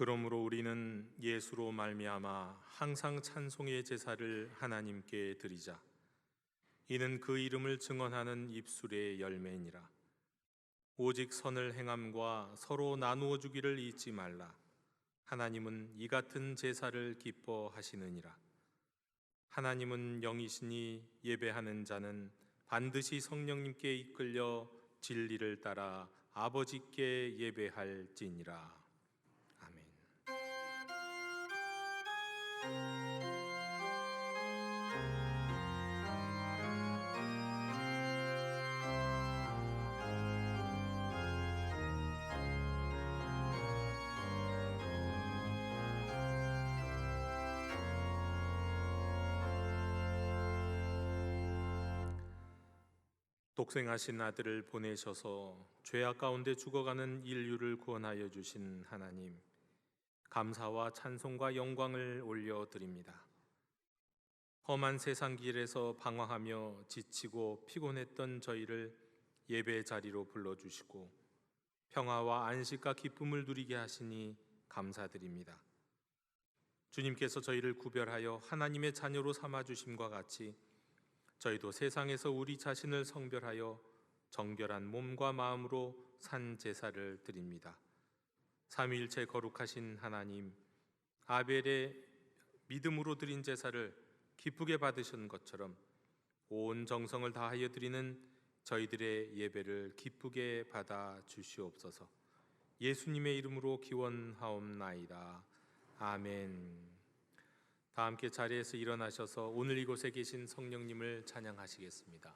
그러므로 우리는 예수로 말미암아 항상 찬송의 제사를 하나님께 드리자. 이는 그 이름을 증언하는 입술의 열매니라. 오직 선을 행함과 서로 나누어 주기를 잊지 말라. 하나님은 이 같은 제사를 기뻐하시느니라. 하나님은 영이시니 예배하는 자는 반드시 성령님께 이끌려 진리를 따라 아버지께 예배할지니라. 아멘. 독생하신 아들을 보내셔서 죄악 가운데 죽어가는 인류를 구원하여 주신 하나님, 감사와 찬송과 영광을 올려드립니다. 험한 세상 길에서 방황하며 지치고 피곤했던 저희를 예배 자리로 불러주시고 평화와 안식과 기쁨을 누리게 하시니 감사드립니다. 주님께서 저희를 구별하여 하나님의 자녀로 삼아주심과 같이 저희도 세상에서 우리 자신을 성별하여 정결한 몸과 마음으로 산 제사를 드립니다. 삼위일체 거룩하신 하나님, 아벨의 믿음으로 드린 제사를 기쁘게 받으신 것처럼 온 정성을 다하여 드리는 저희들의 예배를 기쁘게 받아 주시옵소서. 예수님의 이름으로 기원하옵나이다. 아멘. 다 함께 자리에서 일어나셔서 오늘 이곳에 계신 성령님을 찬양하시겠습니다.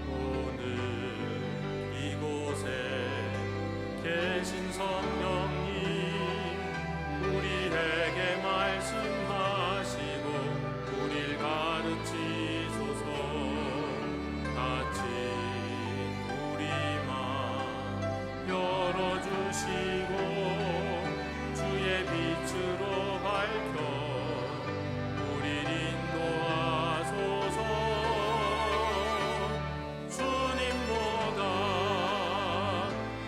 오늘 이곳에 계신 성령님, 우리에게 말씀하시고 우릴 가르치소서. 같이 우리 맘 열어주시고 주의 빛으로 밝혀 우릴 인도하소서. 주님보다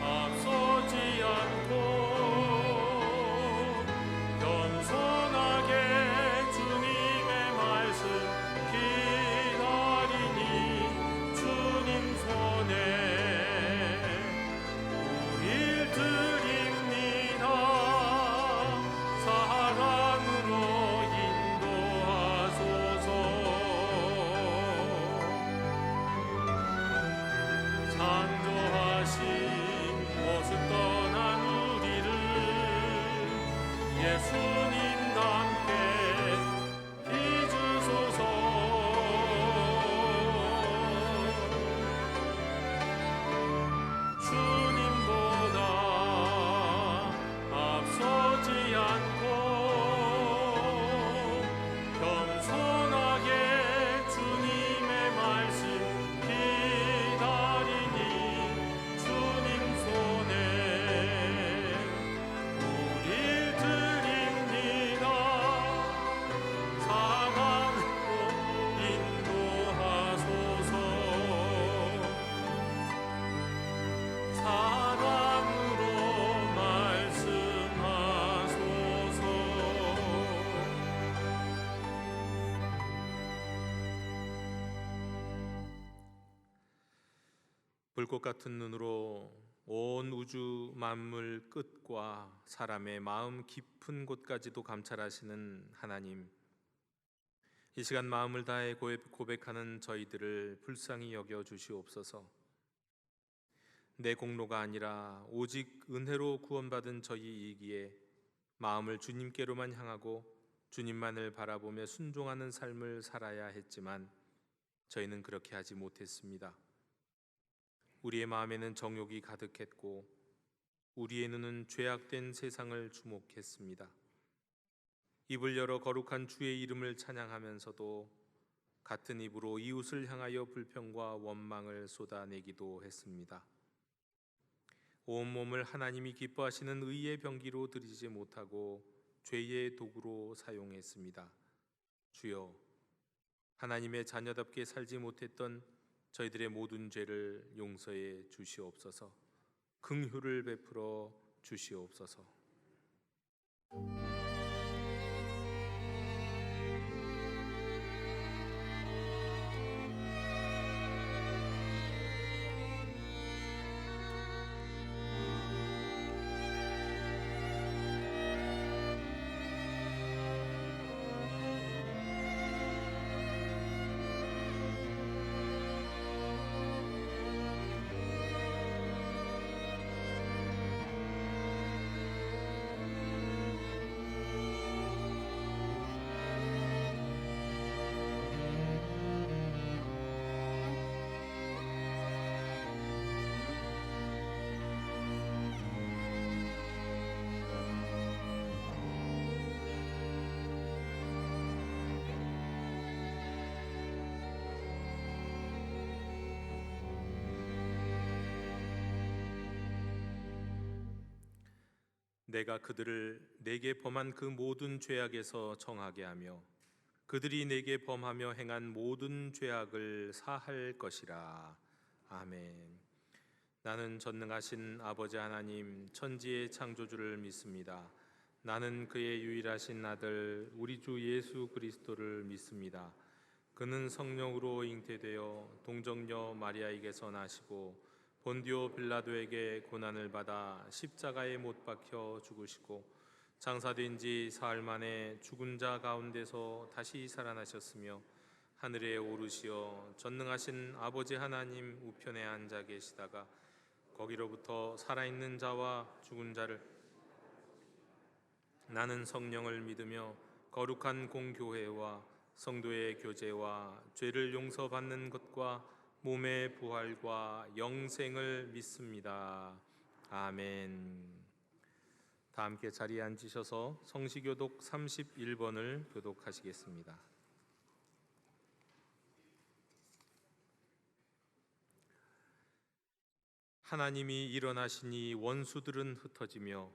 앞서지 않고 겸손하게 주님의 말씀 기다리니 주님 손에 우릴 드립니다. 사랑으로 인도하소서. 창조하신 모습 떠난 우리를 예수님과 함께 빚으소서. 주님보다 앞서지 않고 겸손하게 주님의 말씀 기다리니 주님 손에 우릴 드립니다. 사랑으로 인도하소서. 사랑으로 말씀하소서. 불꽃 같은 눈으로 온 우주 만물 끝과 사람의 마음 깊은 곳까지도 감찰하시는 하나님, 이 시간 마음을 다해 고백하는 저희들을 불쌍히 여겨 주시옵소서. 내 공로가 아니라 오직 은혜로 구원받은 저희이기에 마음을 주님께로만 향하고 주님만을 바라보며 순종하는 삶을 살아야 했지만 저희는 그렇게 하지 못했습니다. 우리의 마음에는 정욕이 가득했고 우리의 눈은 죄악된 세상을 주목했습니다. 입을 열어 거룩한 주의 이름을 찬양하면서도 같은 입으로 이웃을 향하여 불평과 원망을 쏟아내기도 했습니다. 온몸을 하나님이 기뻐하시는 의의 병기로 드리지 못하고 죄의 도구로 사용했습니다. 주여, 하나님의 자녀답게 살지 못했던 저희들의 모든 죄를 용서해 주시옵소서. 긍휼을 베풀어 주시옵소서. 내가 그들을 내게 범한 그 모든 죄악에서 정하게 하며 그들이 내게 범하며 행한 모든 죄악을 사할 것이라. 아멘. 나는 전능하신 아버지 하나님 천지의 창조주를 믿습니다. 나는 그의 유일하신 아들 우리 주 예수 그리스도를 믿습니다. 그는 성령으로 잉태되어 동정녀 마리아에게서 나시고 본디오 빌라도에게 고난을 받아 십자가에 못 박혀 죽으시고 장사된 지 사흘 만에 죽은 자 가운데서 다시 살아나셨으며 하늘에 오르시어 전능하신 아버지 하나님 우편에 앉아 계시다가 거기로부터 살아있는 자와 죽은 자를 나는 성령을 믿으며 거룩한 공교회와 성도의 교제와 죄를 용서받는 것과 몸의 부활과 영생을 믿습니다. 아멘. 다 함께 자리에 앉으셔서 성시교독 31번을 교독하시겠습니다. 하나님이 일어나시니 원수들은 흩어지며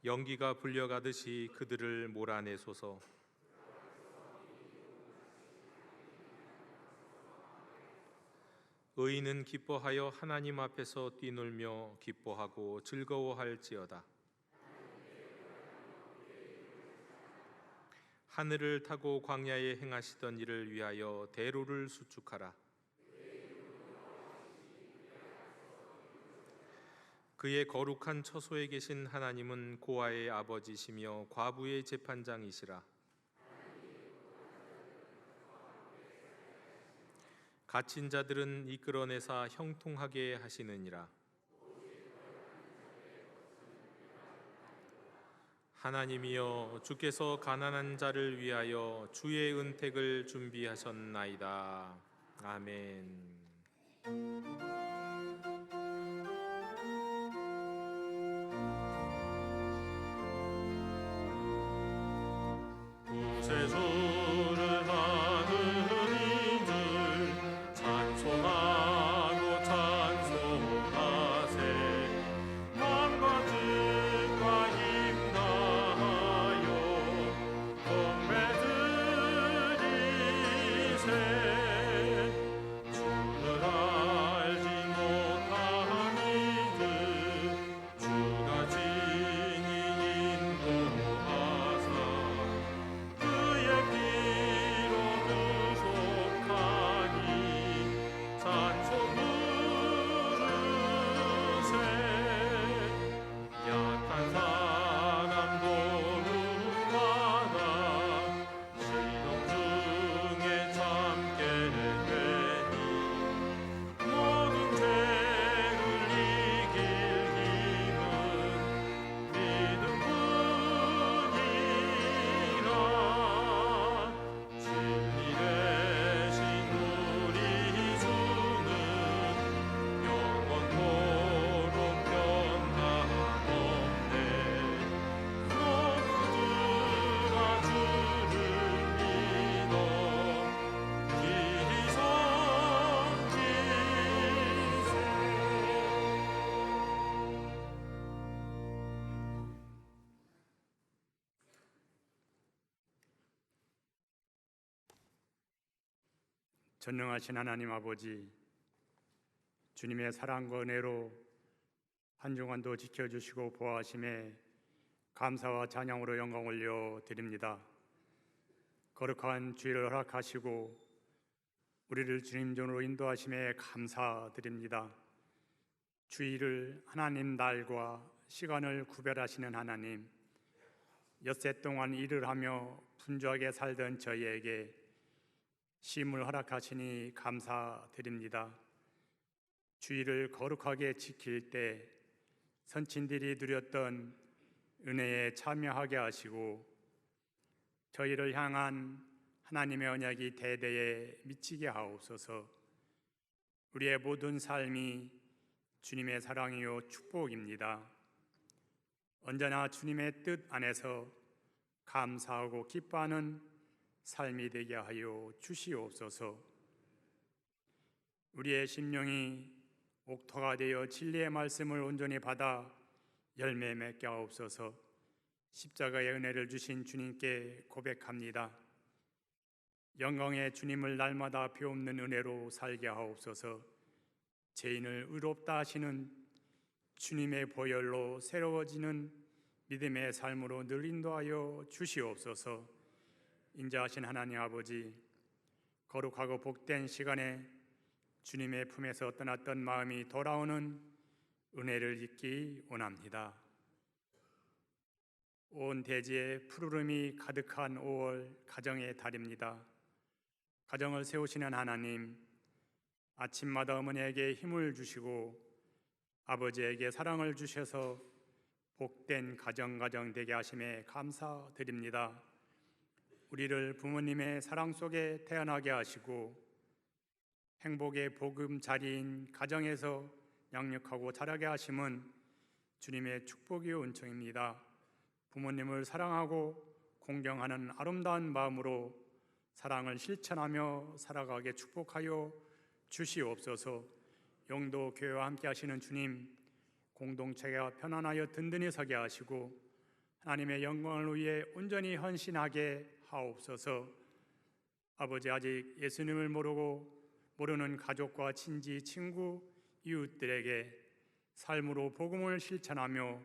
연기가 불려가듯이 그들을 몰아내소서. 의인은 기뻐하여 하나님 앞에서 뛰놀며 기뻐하고 즐거워할지어다. 하늘을 타고 광야에 행하시던 일을 위하여 대로를 수축하라. 그의 거룩한 처소에 계신 하나님은 고아의 아버지시며 과부의 재판장이시라. 갇힌 자들은 이끌어내사 형통하게 하시느니라. 하나님이여, 주께서 가난한 자를 위하여 주의 은택을 준비하셨나이다. 아멘. 구세주를 하는 이들 찬송하고 찬송하세. 마음과 뜻과 힘 다하여 경배드리세. 주를 알지 못한 이들 주가 진히 인도하사 그의 피로 구속하니 찬송 부르세. 약한 사람 도움받아 시험 중에 참 전능하신 하나님 아버지, 주님의 사랑과 은혜로 한 주간도 지켜주시고 보호하심에 감사와 찬양으로 영광 올려 드립니다. 거룩한 주일을 허락하시고 우리를 주님 전으로 인도하심에 감사드립니다. 주일을 하나님 날과 시간을 구별하시는 하나님, 엿새 동안 일을 하며 분주하게 살던 저희에게 쉼을 허락하시니 감사드립니다. 주일을 거룩하게 지킬 때 선친들이 누렸던 은혜에 참여하게 하시고 저희를 향한 하나님의 언약이 대대에 미치게 하옵소서. 우리의 모든 삶이 주님의 사랑이요 축복입니다. 언제나 주님의 뜻 안에서 감사하고 기뻐하는 삶이 되게 하여 주시옵소서. 우리의 심령이 옥토가 되어 진리의 말씀을 온전히 받아 열매 맺게 하옵소서. 십자가의 은혜를 주신 주님께 고백합니다. 영광의 주님을 날마다 비옵는 은혜로 살게 하옵소서. 죄인을 의롭다 하시는 주님의 보혈로 새로워지는 믿음의 삶으로 늘 인도하여 주시옵소서. 인자하신 하나님 아버지, 거룩하고 복된 시간에 주님의 품에서 떠났던 마음이 돌아오는 은혜를 잊기 원합니다. 온 대지에 푸르름이 가득한 5월 가정의 달입니다. 가정을 세우시는 하나님, 아침마다 어머니에게 힘을 주시고 아버지에게 사랑을 주셔서 복된 가정 되게 하심에 감사드립니다. 우리를 부모님의 사랑 속에 태어나게 하시고 행복의 보금자리인 가정에서 양육하고 자라게 하심은 주님의 축복이요 은총입니다. 부모님을 사랑하고 공경하는 아름다운 마음으로 사랑을 실천하며 살아가게 축복하여 주시옵소서. 영도 교회와 함께 하시는 주님, 공동체가 편안하여 든든히 서게 하시고 하나님의 영광을 위해 온전히 헌신하게 하옵소서. 아버지, 아직 예수님을 모르는 가족과 친지, 친구, 이웃들에게 삶으로 복음을 실천하며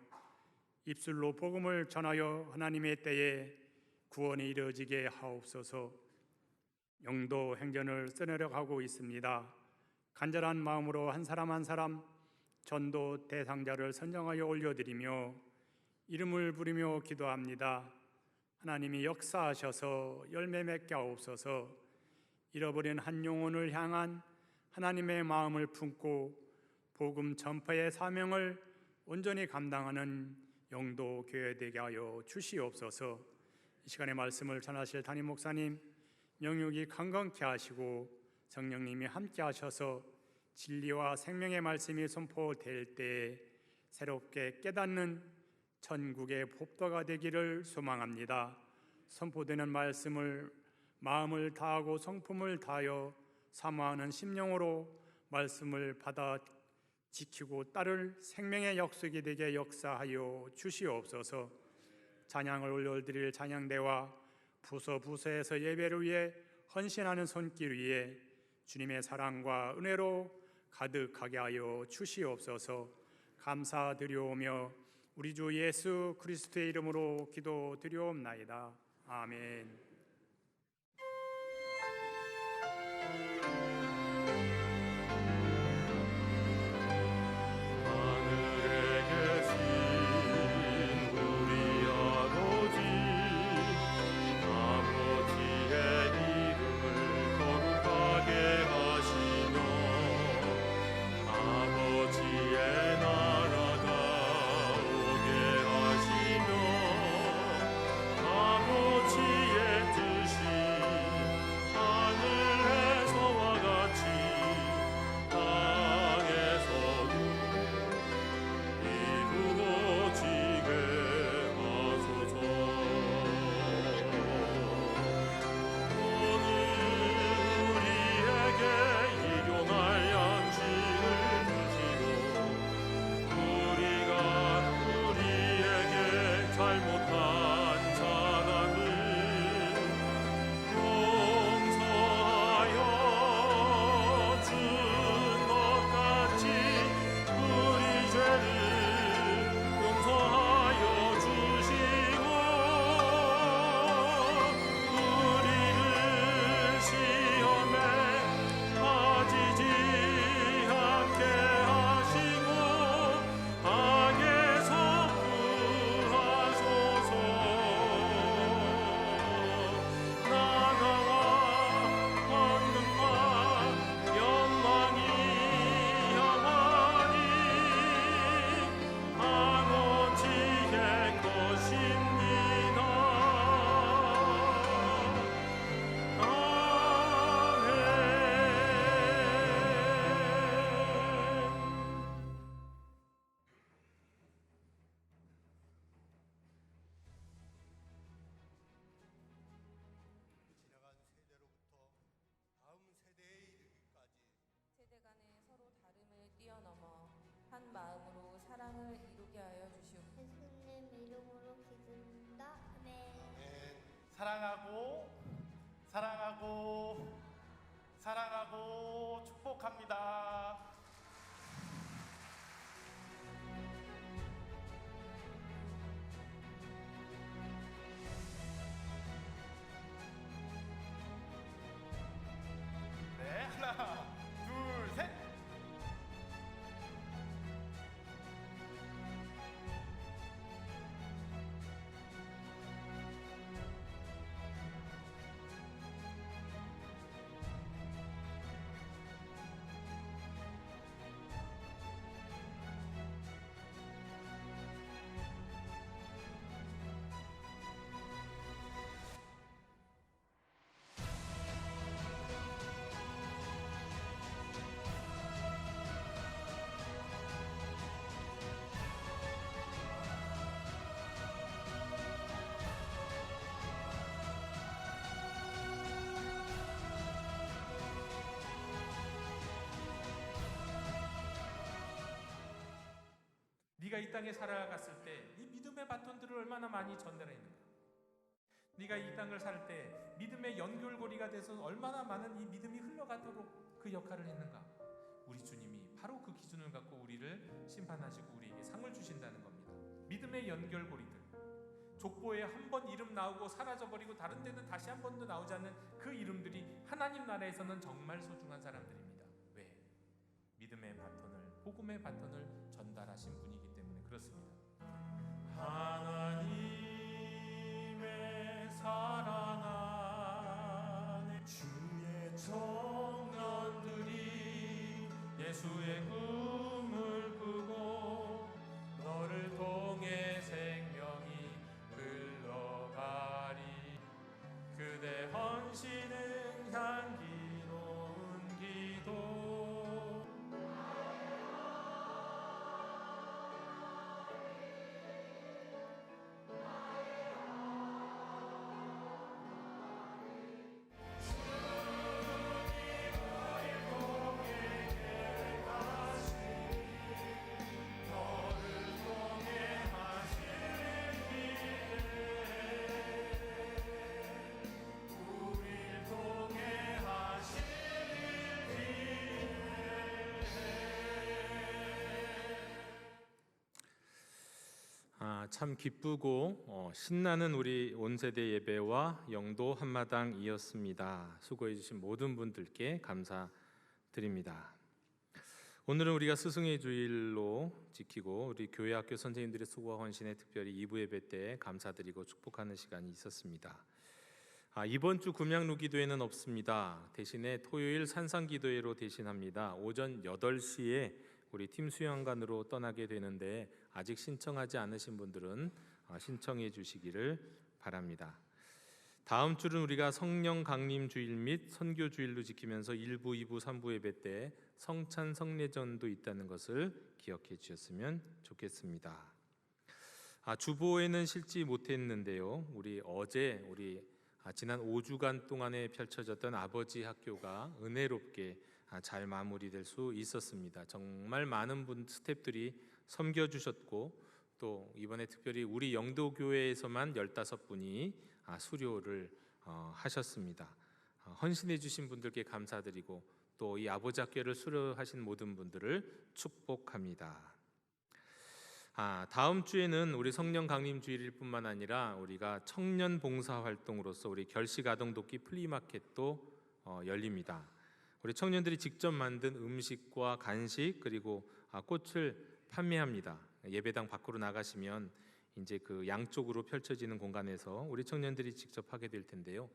입술로 복음을 전하여 하나님의 때에 구원이 이루어지게 하옵소서. 영도 행전을 써내려가고 있습니다. 간절한 마음으로 한 사람 한 사람 전도 대상자를 선정하여 올려드리며 이름을 부르며 기도합니다. 하나님이 역사하셔서 열매 맺게 하옵소서. 잃어버린 한 영혼을 향한 하나님의 마음을 품고 복음 전파의 사명을 온전히 감당하는 영도 교회 되게 하여 주시옵소서. 이 시간에 말씀을 전하실 담임 목사님 영육이 강건케 하시고 성령님이 함께 하셔서 진리와 생명의 말씀이 선포될 때에 새롭게 깨닫는 천국의 법도가 되기를 소망합니다. 선포되는 말씀을 마음을 다하고 성품을 다하여 사모하는 심령으로 말씀을 받아 지키고 따를 생명의 약속이 되게 역사하여 주시옵소서. 찬양을 올려드릴 찬양대와 부서에서 예배를 위해 헌신하는 손길 위에 주님의 사랑과 은혜로 가득하게 하여 주시옵소서. 감사드리오며 우리 주 예수 그리스도의 이름으로 기도드리옵나이다. 아멘. 아버지의 사랑하고 사랑하고 사랑하고 축복합니다. 네, 하나, 둘, 셋. 네가 이 땅에 살아갔을 때 이 믿음의 바톤들을 얼마나 많이 전달했는가. 네가 이 땅을 살 때 믿음의 연결고리가 돼서 얼마나 많은 이 믿음이 흘러가도록 그 역할을 했는가. 우리 주님이 바로 그 기준을 갖고 우리를 심판하시고 우리에게 상을 주신다는 겁니다. 믿음의 연결고리들, 족보에 한 번 이름 나오고 사라져버리고 다른 데는 다시 한 번도 나오지 않는 그 이름들이 하나님 나라에서는 정말 소중한 사람들입니다. 왜? 믿음의 바톤을, 복음의 바톤을 전달하신 분이기 때문에 그렇습니다. 하나님의 사랑 안에 주의 청년들이 예수의 꿈을 꾸고 너를 통해 생명이 흘러가리. 그대 헌신은 향기로운 기도. 참 기쁘고 신나는 우리 온세대 예배와 영도 한마당이었습니다. 수고해 주신 모든 분들께 감사드립니다. 오늘은 우리가 스승의 주일로 지키고 우리 교회 학교 선생님들의 수고와 헌신에 특별히 2부 예배 때 감사드리고 축복하는 시간이 있었습니다. 이번 주 금양루 기도회는 없습니다. 대신에 토요일 산상 기도회로 대신합니다. 오전 8시에 우리 팀 수양관으로 떠나게 되는데 아직 신청하지 않으신 분들은 신청해 주시기를 바랍니다. 다음 주는 우리가 성령 강림 주일 및 선교 주일로 지키면서 1부, 2부, 3부 예배 때 성찬 성례전도 있다는 것을 기억해 주셨으면 좋겠습니다. 주보에는 실지 못했는데요. 우리 어제 지난 5주간 동안에 펼쳐졌던 아버지 학교가 은혜롭게 잘 마무리될 수 있었습니다. 정말 많은 스태프들이 섬겨주셨고 또 이번에 특별히 우리 영도교회에서만 15분이 수료를 하셨습니다. 헌신해 주신 분들께 감사드리고 또 이 아버지 학교를 수료하신 모든 분들을 축복합니다. 다음 주에는 우리 성령 강림 주일일 뿐만 아니라 우리가 청년 봉사 활동으로서 우리 결식 아동 돕기 플리마켓도 열립니다. 우리 청년들이 직접 만든 음식과 간식 그리고 꽃을 판매합니다. 예배당 밖으로 나가시면 이제 그 양쪽으로 펼쳐지는 공간에서 우리 청년들이 직접 하게 될 텐데요.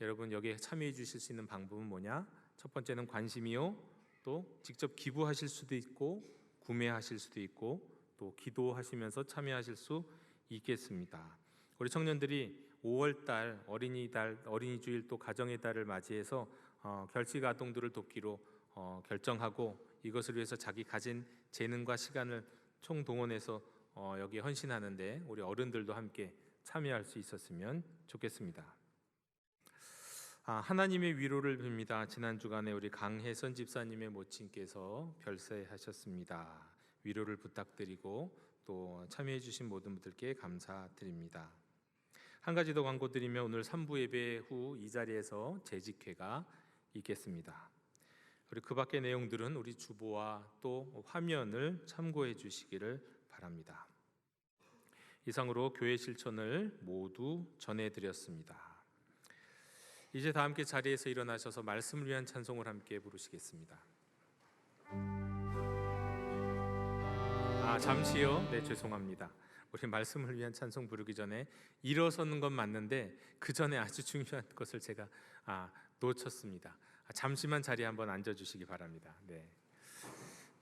여러분 여기에 참여해 주실 수 있는 방법은 뭐냐? 첫 번째는 관심이요. 또 직접 기부하실 수도 있고 구매하실 수도 있고 또 기도하시면서 참여하실 수 있겠습니다. 우리 청년들이 5월달 어린이 주일 또 가정의 달을 맞이해서 결식 아동들을 돕기로 결정하고 이것을 위해서 자기 가진 재능과 시간을 총동원해서 여기에 헌신하는데 우리 어른들도 함께 참여할 수 있었으면 좋겠습니다. 하나님의 위로를 빕니다. 지난 주간에 우리 강혜선 집사님의 모친께서 별세하셨습니다. 위로를 부탁드리고 또 참여해 주신 모든 분들께 감사드립니다. 한 가지 더 광고 드리면 오늘 3부 예배 후 이 자리에서 재직회가 있겠습니다. 그리고 그 밖의 내용들은 우리 주보와 또 화면을 참고해 주시기를 바랍니다. 이상으로 교회 실천을 모두 전해드렸습니다. 이제 다 함께 자리에서 일어나셔서 말씀을 위한 찬송을 함께 부르시겠습니다. 잠시요. 네, 죄송합니다. 우리 말씀을 위한 찬송 부르기 전에 일어서는 건 맞는데 그 전에 아주 중요한 것을 제가 놓쳤습니다. 잠시만 자리에 한번 앉아주시기 바랍니다.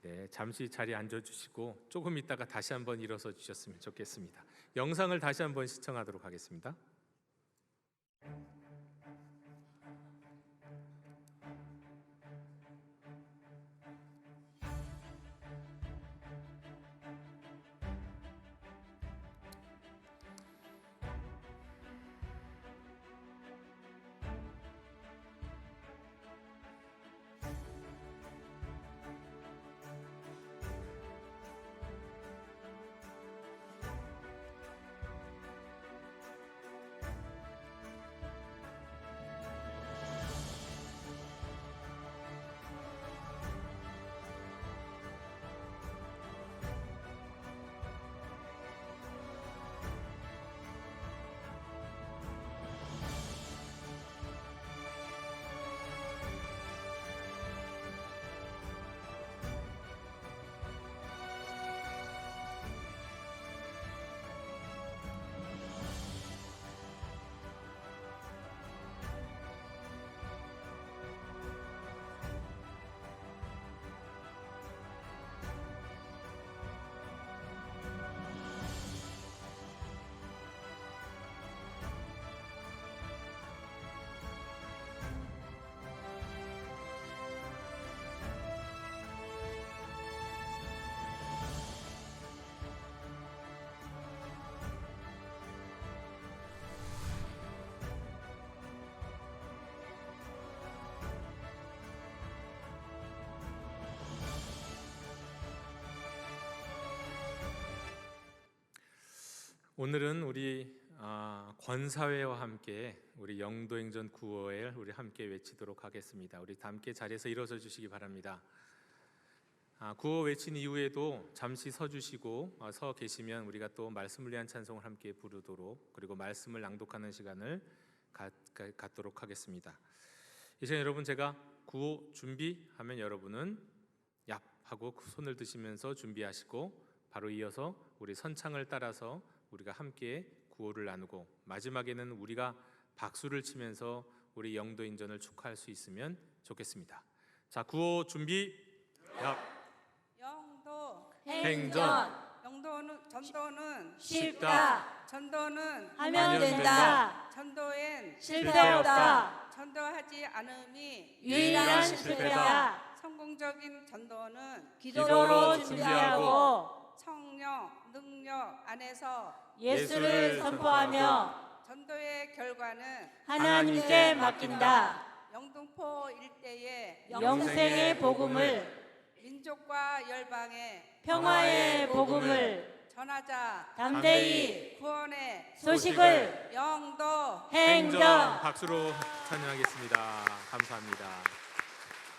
네, 잠시 자리에 앉아주시고 조금 있다가 다시 한번 일어서 주셨으면 좋겠습니다. 영상을 다시 한번 시청하도록 하겠습니다. 오늘은 우리 권사회와 함께 우리 영도행전 구호를 우리 함께 외치도록 하겠습니다. 우리 다 함께 자리에서 일어서 주시기 바랍니다. 구호 외친 이후에도 잠시 서 주시고 서 계시면 우리가 또 말씀을 위한 찬송을 함께 부르도록, 그리고 말씀을 낭독하는 시간을 갖도록 하겠습니다. 이제 여러분, 제가 구호 준비하면 여러분은 얍 하고 손을 드시면서 준비하시고 바로 이어서 우리 선창을 따라서 우리가 함께 구호를 나누고 마지막에는 우리가 박수를 치면서 우리 영도인전을 축하할 수 있으면 좋겠습니다. 자, 구호 준비. 얍. 영도 행전. 전도는 쉽다. 전도는 하면 된다. 전도엔 실패 없다. 전도하지 않음이 유일한 실패다. 성공적인 전도는 기도로 준비하고 성령, 능력 안에서 예수를 선포하며 전도의 결과는 하나님께 맡긴다. 영등포 일대의 영생의 복음을, 민족과 열방의 평화의 복음을 전하자. 담대히 구원의 소식을 영도 행전. 박수로 찬양하겠습니다. 감사합니다.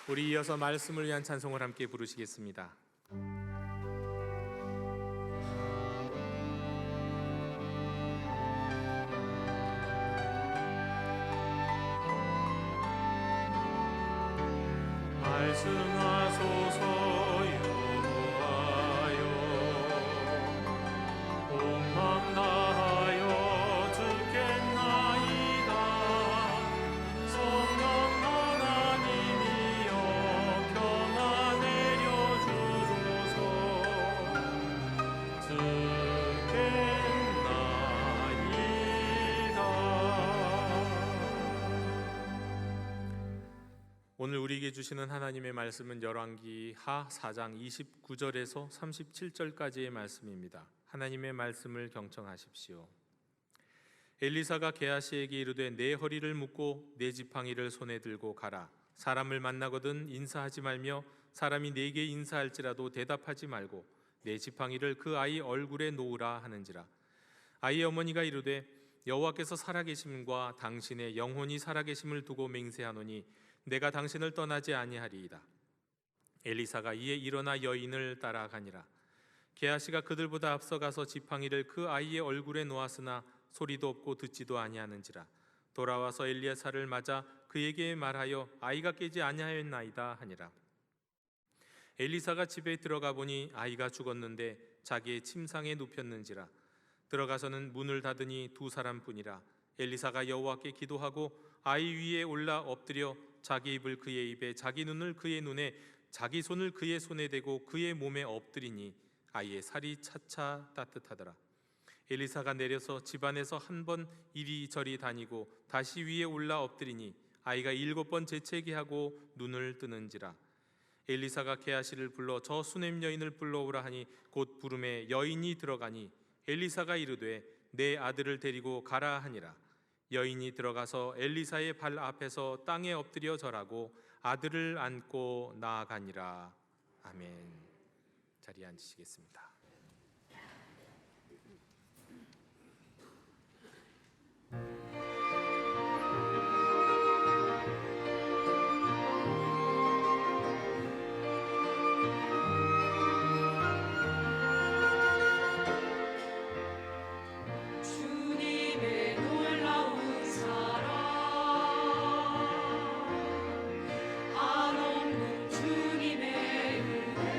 우리 이어서 말씀을 위한 찬송을 함께 부르시겠습니다. 말씀하소서 여호와여, 온 마음 다하여 듣겠나이다. 성령 하나님이여, 평안 내려주소서. 오늘 우리에게 주시는 하나님의 말씀은 열왕기 하 4장 29절에서 37절까지의 말씀입니다. 하나님의 말씀을 경청하십시오. 엘리사가 게하시에게 이르되 내 허리를 묶고 내 지팡이를 손에 들고 가라. 사람을 만나거든 인사하지 말며 사람이 내게 인사할지라도 대답하지 말고 내 지팡이를 그 아이 얼굴에 놓으라 하는지라. 아이의 어머니가 이르되 여호와께서 살아계심과 당신의 영혼이 살아계심을 두고 맹세하노니 내가 당신을 떠나지 아니하리이다. 엘리사가 이에 일어나 여인을 따라가니라. 게하시가 그들보다 앞서가서 지팡이를 그 아이의 얼굴에 놓았으나 소리도 없고 듣지도 아니하는지라. 돌아와서 엘리야사를 맞아 그에게 말하여 아이가 깨지 아니하였나이다 하니라. 엘리사가 집에 들어가 보니 아이가 죽었는데 자기의 침상에 눕혔는지라. 들어가서는 문을 닫으니 두 사람뿐이라. 엘리사가 여호와께 기도하고 아이 위에 올라 엎드려 자기 입을 그의 입에 자기 눈을 그의 눈에 자기 손을 그의 손에 대고 그의 몸에 엎드리니 아이의 살이 차차 따뜻하더라. 엘리사가 내려서 집안에서 한 번 이리저리 다니고 다시 위에 올라 엎드리니 아이가 7번 재채기 하고 눈을 뜨는지라. 엘리사가 게하시를 불러 저 수냄 여인을 불러오라 하니 곧 부름에 여인이 들어가니 엘리사가 이르되 내 아들을 데리고 가라 하니라. 여인이 들어가서 엘리사의 발 앞에서 땅에 엎드려 절하고 아들을 안고 나아가니라. 아멘. 자리에 앉으시겠습니다. 주님의 놀라운 사랑 아름다운 주님의 은혜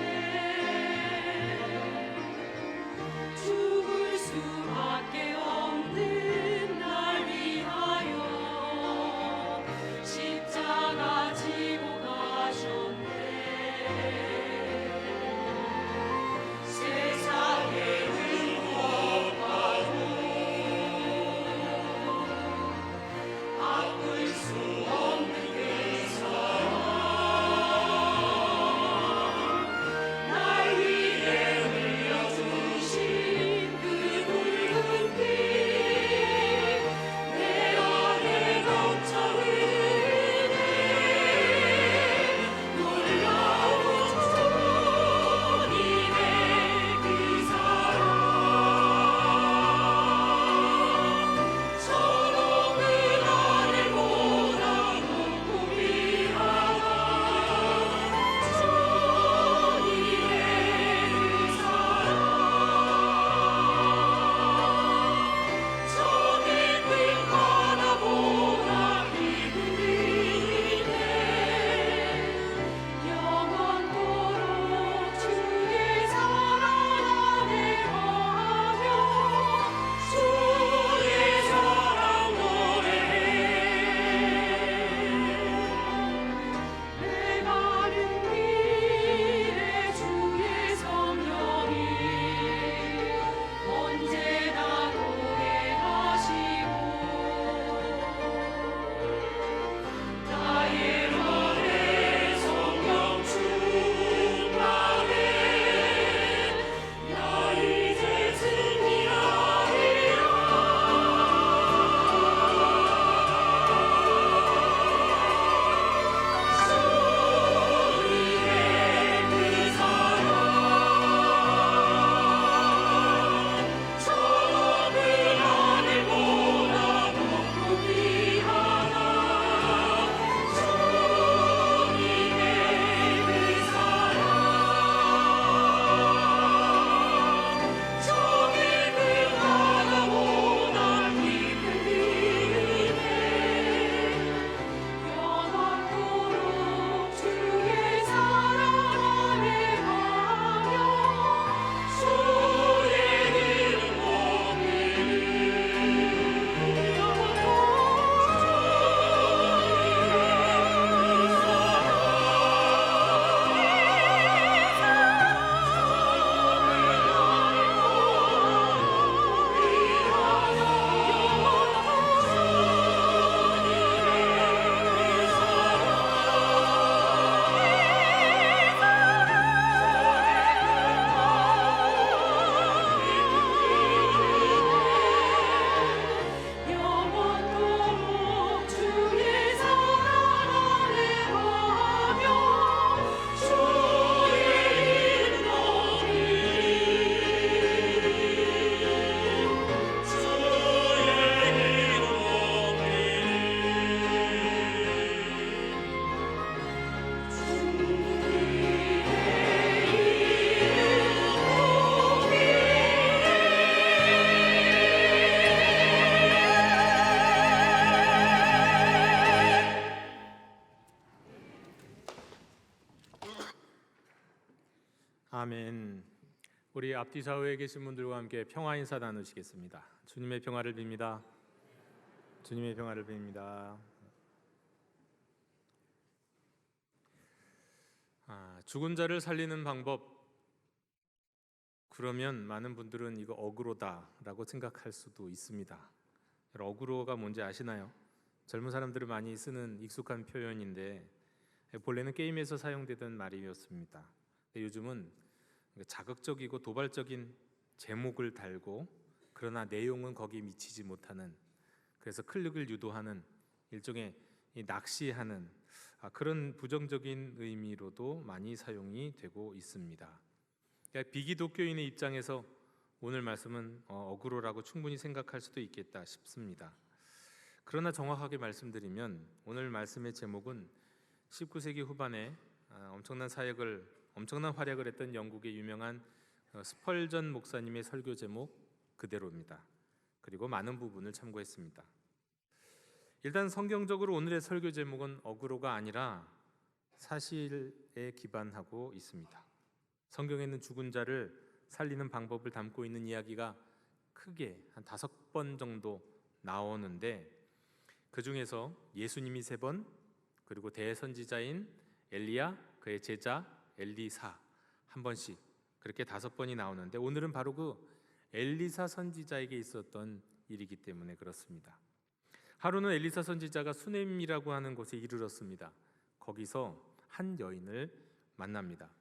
아멘. 우리 앞뒤 좌우에 계신 분들과 함께 평화 인사 나누시겠습니다. 주님의 평화를 빕니다. 주님의 평화를 빕니다. 죽은 자를 살리는 방법. 그러면 많은 분들은 이거 어그로다라고 생각할 수도 있습니다. 어그로가 뭔지 아시나요? 젊은 사람들이 많이 쓰는 익숙한 표현인데 본래는 게임에서 사용되던 말이었습니다. 요즘은 자극적이고 도발적인 제목을 달고 그러나 내용은 거기에 미치지 못하는, 그래서 클릭을 유도하는 일종의 낚시하는 그런 부정적인 의미로도 많이 사용이 되고 있습니다. 그러니까 비기독교인의 입장에서 오늘 말씀은 어그로라고 충분히 생각할 수도 있겠다 싶습니다. 그러나 정확하게 말씀드리면 오늘 말씀의 제목은 19세기 후반에 엄청난 활약을 했던 영국의 유명한 스펄전 목사님의 설교 제목 그대로입니다. 그리고 많은 부분을 참고했습니다. 일단 성경적으로 오늘의 설교 제목은 어그로가 아니라 사실에 기반하고 있습니다. 성경에는 죽은 자를 살리는 방법을 담고 있는 이야기가 크게 한 5번 정도 나오는데 그 중에서 예수님이 3번, 그리고 대선지자인 엘리야, 그의 제자 엘리사 한 번씩, 그렇게 5번이 나오는데 오늘은 바로 그 엘리사 선지자에게 있었던 일이기 때문에 그렇습니다. 하루는 엘리사 선지자가 수넴이라고 하는 곳에 이르렀습니다. 거기서 한 여인을 만납니다.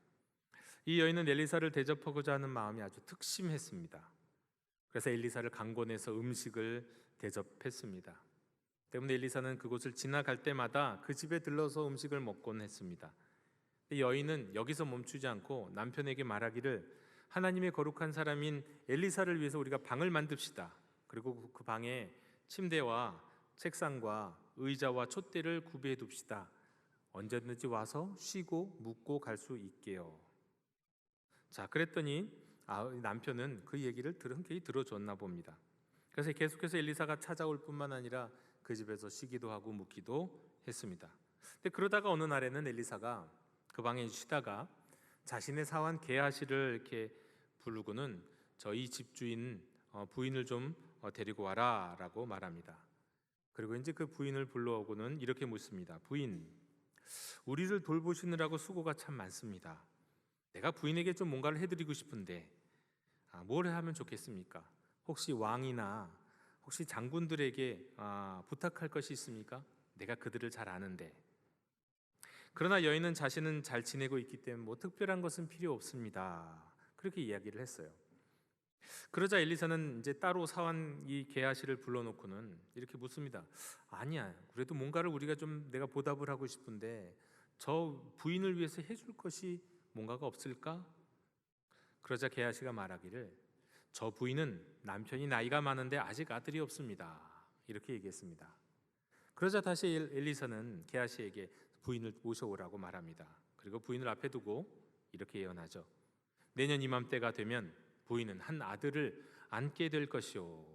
이 여인은 엘리사를 대접하고자 하는 마음이 아주 특심했습니다. 그래서 엘리사를 강권해서 음식을 대접했습니다. 때문에 엘리사는 그곳을 지나갈 때마다 그 집에 들러서 음식을 먹곤 했습니다. 여인은 여기서 멈추지 않고 남편에게 말하기를, 하나님의 거룩한 사람인 엘리사를 위해서 우리가 방을 만듭시다. 그리고 그 방에 침대와 책상과 의자와 촛대를 구비해 둡시다. 언제든지 와서 쉬고 묵고 갈 수 있게요. 자, 그랬더니 남편은 그 얘기를 흔쾌히 들어줬나 봅니다. 그래서 계속해서 엘리사가 찾아올 뿐만 아니라 그 집에서 쉬기도 하고 묵기도 했습니다. 근데 그러다가 어느 날에는 엘리사가 그 방에 쉬다가 자신의 사환 게하시를 이렇게 부르고는 저희 집주인 부인을 좀 데리고 와라라고 말합니다. 그리고 이제 그 부인을 불러오고는 이렇게 묻습니다. 부인, 우리를 돌보시느라고 수고가 참 많습니다. 내가 부인에게 좀 뭔가를 해드리고 싶은데 뭘 하면 좋겠습니까? 혹시 왕이나 혹시 장군들에게 부탁할 것이 있습니까? 내가 그들을 잘 아는데. 그러나 여인은 자신은 잘 지내고 있기 때문에 뭐 특별한 것은 필요 없습니다. 그렇게 이야기를 했어요. 그러자 엘리사는 이제 따로 사환 이 게하시를 불러놓고는 이렇게 묻습니다. 아니야, 그래도 뭔가를 우리가 좀 내가 보답을 하고 싶은데 저 부인을 위해서 해줄 것이 뭔가가 없을까? 그러자 게하시가 말하기를, 저 부인은 남편이 나이가 많은데 아직 아들이 없습니다. 이렇게 얘기했습니다. 그러자 다시 엘리사는 게하시에게 부인을 모셔오라고 말합니다. 그리고 부인을 앞에 두고 이렇게 예언하죠. 내년 이맘때가 되면 부인은 한 아들을 안게 될 것이요.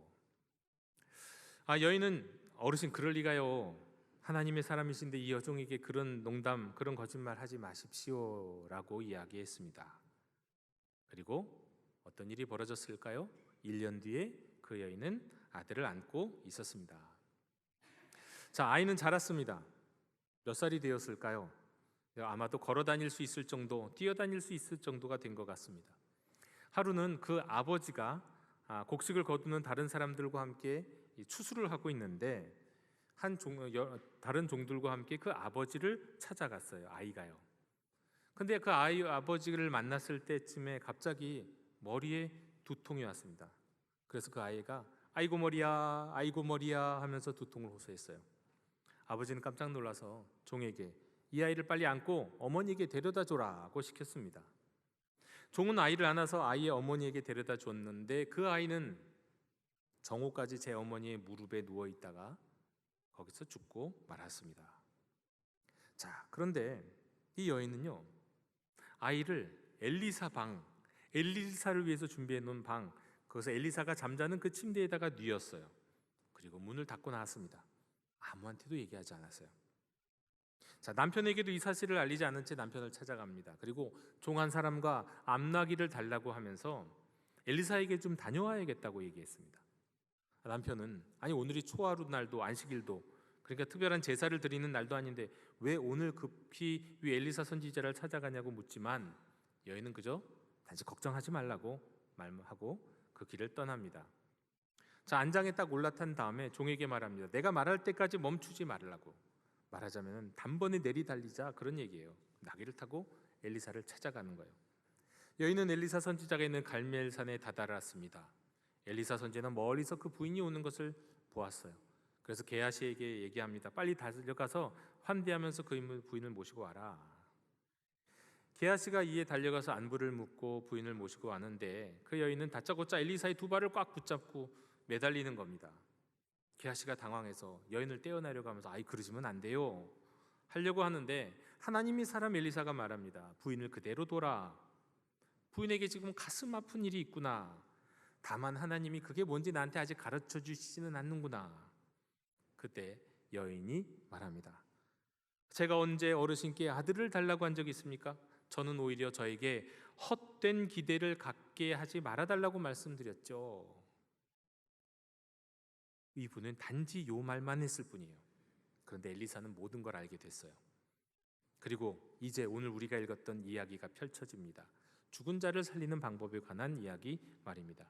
여인은 어르신 그럴 리가요. 하나님의 사람이신데 이 여종에게 그런 농담, 그런 거짓말 하지 마십시오라고 이야기했습니다. 그리고 어떤 일이 벌어졌을까요? 1년 뒤에 그 여인은 아들을 안고 있었습니다. 자, 아이는 자랐습니다. 몇 살이 되었을까요? 아마도 걸어 다닐 수 있을 정도, 뛰어다닐 수 있을 정도가 된 것 같습니다. 하루는 그 아버지가 곡식을 거두는 다른 사람들과 함께 추수를 하고 있는데 다른 종들과 함께 그 아버지를 찾아갔어요. 아이가요. 근데 그 아버지를 만났을 때쯤에 갑자기 머리에 두통이 왔습니다. 그래서 그 아이가 아이고 머리야, 아이고 머리야 하면서 두통을 호소했어요. 아버지는 깜짝 놀라서 종에게 이 아이를 빨리 안고 어머니에게 데려다 줘라고 시켰습니다. 종은 아이를 안아서 아이의 어머니에게 데려다 줬는데 그 아이는 정오까지 제 어머니의 무릎에 누워 있다가 거기서 죽고 말았습니다. 자, 그런데 이 여인은요, 아이를 엘리사를 위해서 준비해 놓은 방, 거기서 엘리사가 잠자는 그 침대에다가 뉘었어요. 그리고 문을 닫고 나왔습니다. 아무한테도 얘기하지 않았어요. 자, 남편에게도 이 사실을 알리지 않은 채 남편을 찾아갑니다. 그리고 종 한 사람과 암나귀를 달라고 하면서 엘리사에게 좀 다녀와야겠다고 얘기했습니다. 남편은 아니 오늘이 초하루 날도 안식일도 그러니까 특별한 제사를 드리는 날도 아닌데 왜 오늘 급히 위 엘리사 선지자를 찾아가냐고 묻지만 여인은 그저 단지 걱정하지 말라고 말하고 그 길을 떠납니다. 자, 안장에 딱 올라탄 다음에 종에게 말합니다. 내가 말할 때까지 멈추지 말라고. 말하자면 단번에 내리달리자 그런 얘기예요. 나귀를 타고 엘리사를 찾아가는 거예요. 여인은 엘리사 선지자가 있는 갈멜산에 다다랐습니다. 엘리사 선지자는 멀리서 그 부인이 오는 것을 보았어요. 그래서 게하시에게 얘기합니다. 빨리 달려가서 환대하면서 그 부인을 모시고 와라. 게하시가 이에 달려가서 안부를 묻고 부인을 모시고 왔는데 그 여인은 다짜고짜 엘리사의 두 발을 꽉 붙잡고 매달리는 겁니다. 게하시가 당황해서 여인을 떼어내려고 하면서 아이 그러시면 안 돼요 하려고 하는데 하나님이 사람 엘리사가 말합니다. 부인을 그대로 둬라. 부인에게 지금 가슴 아픈 일이 있구나. 다만 하나님이 그게 뭔지 나한테 아직 가르쳐 주시지는 않는구나. 그때 여인이 말합니다. 제가 언제 어르신께 아들을 달라고 한 적이 있습니까? 저는 오히려 저에게 헛된 기대를 갖게 하지 말아달라고 말씀드렸죠. 이분은 단지 요 말만 했을 뿐이에요. 그런데 엘리사는 모든 걸 알게 됐어요. 그리고 이제 오늘 우리가 읽었던 이야기가 펼쳐집니다. 죽은 자를 살리는 방법에 관한 이야기 말입니다.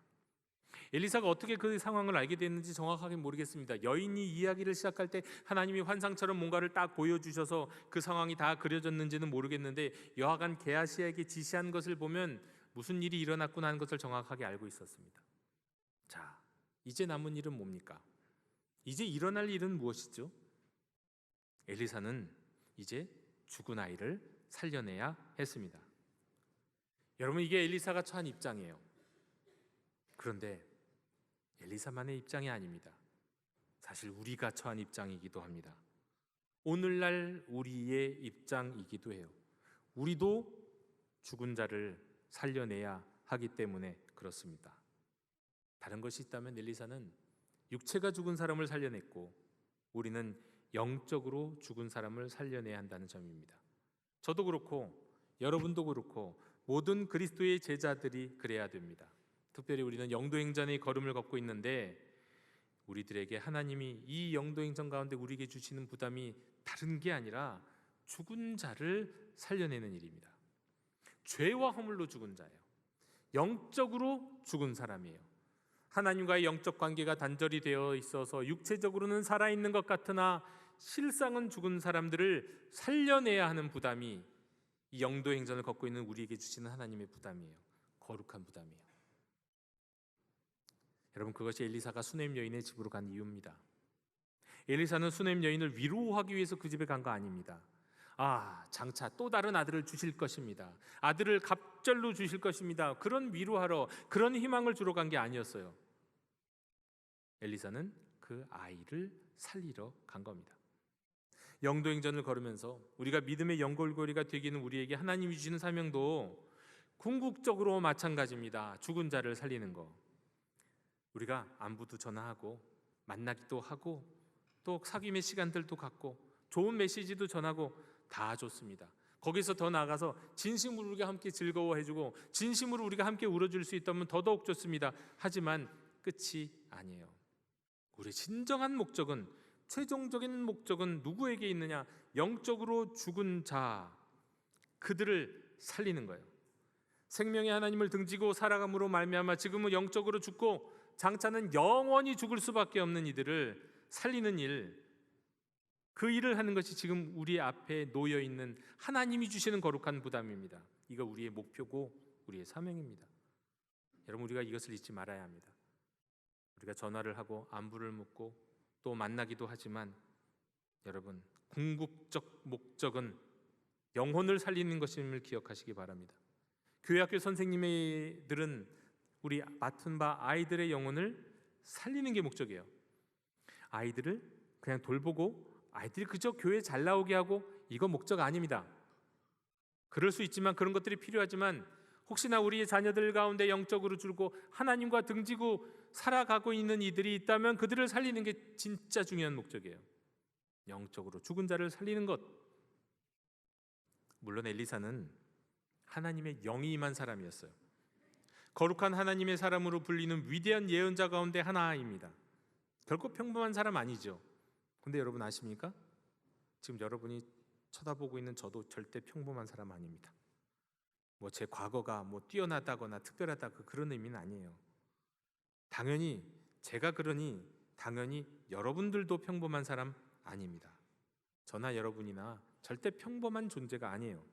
엘리사가 어떻게 그 상황을 알게 됐는지 정확하게 모르겠습니다. 여인이 이야기를 시작할 때 하나님이 환상처럼 뭔가를 딱 보여주셔서 그 상황이 다 그려졌는지는 모르겠는데 여하간 게하시에게 지시한 것을 보면 무슨 일이 일어났구나 하는 것을 정확하게 알고 있었습니다. 자, 이제 남은 일은 뭡니까? 이제 일어날 일은 무엇이죠? 엘리사는 이제 죽은 아이를 살려내야 했습니다. 여러분, 이게 엘리사가 처한 입장이에요. 그런데 엘리사만의 입장이 아닙니다. 사실 우리가 처한 입장이기도 합니다. 오늘날 우리의 입장이기도 해요. 우리도 죽은 자를 살려내야 하기 때문에 그렇습니다. 다른 것이 있다면 엘리사는 육체가 죽은 사람을 살려냈고 우리는 영적으로 죽은 사람을 살려내야 한다는 점입니다. 저도 그렇고 여러분도 그렇고 모든 그리스도의 제자들이 그래야 됩니다. 특별히 우리는 영도행전의 걸음을 걷고 있는데 우리들에게 하나님이 이 영도행전 가운데 우리에게 주시는 부담이 다른 게 아니라 죽은 자를 살려내는 일입니다. 죄와 허물로 죽은 자예요. 영적으로 죽은 사람이에요. 하나님과의 영적 관계가 단절이 되어 있어서 육체적으로는 살아있는 것 같으나 실상은 죽은 사람들을 살려내야 하는 부담이 이 영도행전을 걷고 있는 우리에게 주시는 하나님의 부담이에요. 거룩한 부담이에요. 여러분, 그것이 엘리사가 수넴 여인의 집으로 간 이유입니다. 엘리사는 수넴 여인을 위로하기 위해서 그 집에 간 거 아닙니다. 장차 또 다른 아들을 주실 것입니다. 아들을 갑절로 주실 것입니다. 그런 위로하러, 그런 희망을 주러 간 게 아니었어요. 엘리사는 그 아이를 살리러 간 겁니다. 영도행전을 걸으면서 우리가 믿음의 연골고리가 되기는 우리에게 하나님이 주시는 사명도 궁극적으로 마찬가지입니다. 죽은 자를 살리는 거. 우리가 안부도 전화하고 만나기도 하고 또 사귐의 시간들도 갖고 좋은 메시지도 전하고 다 좋습니다. 거기서 더 나아가서 진심으로 우리가 함께 즐거워해주고 진심으로 우리가 함께 울어줄 수 있다면 더더욱 좋습니다. 하지만 끝이 아니에요. 우리의 진정한 목적은, 최종적인 목적은 누구에게 있느냐? 영적으로 죽은 자, 그들을 살리는 거예요. 생명의 하나님을 등지고 살아감으로 말미암아 지금은 영적으로 죽고 장차는 영원히 죽을 수밖에 없는 이들을 살리는 일, 그 일을 하는 것이 지금 우리 앞에 놓여 있는 하나님이 주시는 거룩한 부담입니다. 이거 우리의 목표고 우리의 사명입니다. 여러분, 우리가 이것을 잊지 말아야 합니다. 우리가 전화를 하고 안부를 묻고 또 만나기도 하지만 여러분, 궁극적 목적은 영혼을 살리는 것임을 기억하시기 바랍니다. 교회학교 선생님들은 우리 맡은 바 아이들의 영혼을 살리는 게 목적이에요. 아이들을 그냥 돌보고 아이들이 그저 교회 잘 나오게 하고 이거 목적 아닙니다. 그럴 수 있지만, 그런 것들이 필요하지만 혹시나 우리의 자녀들 가운데 영적으로 줄고 하나님과 등지고 살아가고 있는 이들이 있다면 그들을 살리는 게 진짜 중요한 목적이에요. 영적으로 죽은 자를 살리는 것, 물론 엘리사는 하나님의 영이 임한 사람이었어요. 거룩한 하나님의 사람으로 불리는 위대한 예언자 가운데 하나입니다. 결코 평범한 사람 아니죠. 근데 여러분 아십니까? 지금 여러분이 쳐다보고 있는 저도 절대 평범한 사람 아닙니다. 뭐 제 과거가 뭐 뛰어나다거나 특별하다 그런 의미는 아니에요. 당연히 제가 그러니 당연히 여러분들도 평범한 사람 아닙니다. 저나 여러분이나 절대 평범한 존재가 아니에요.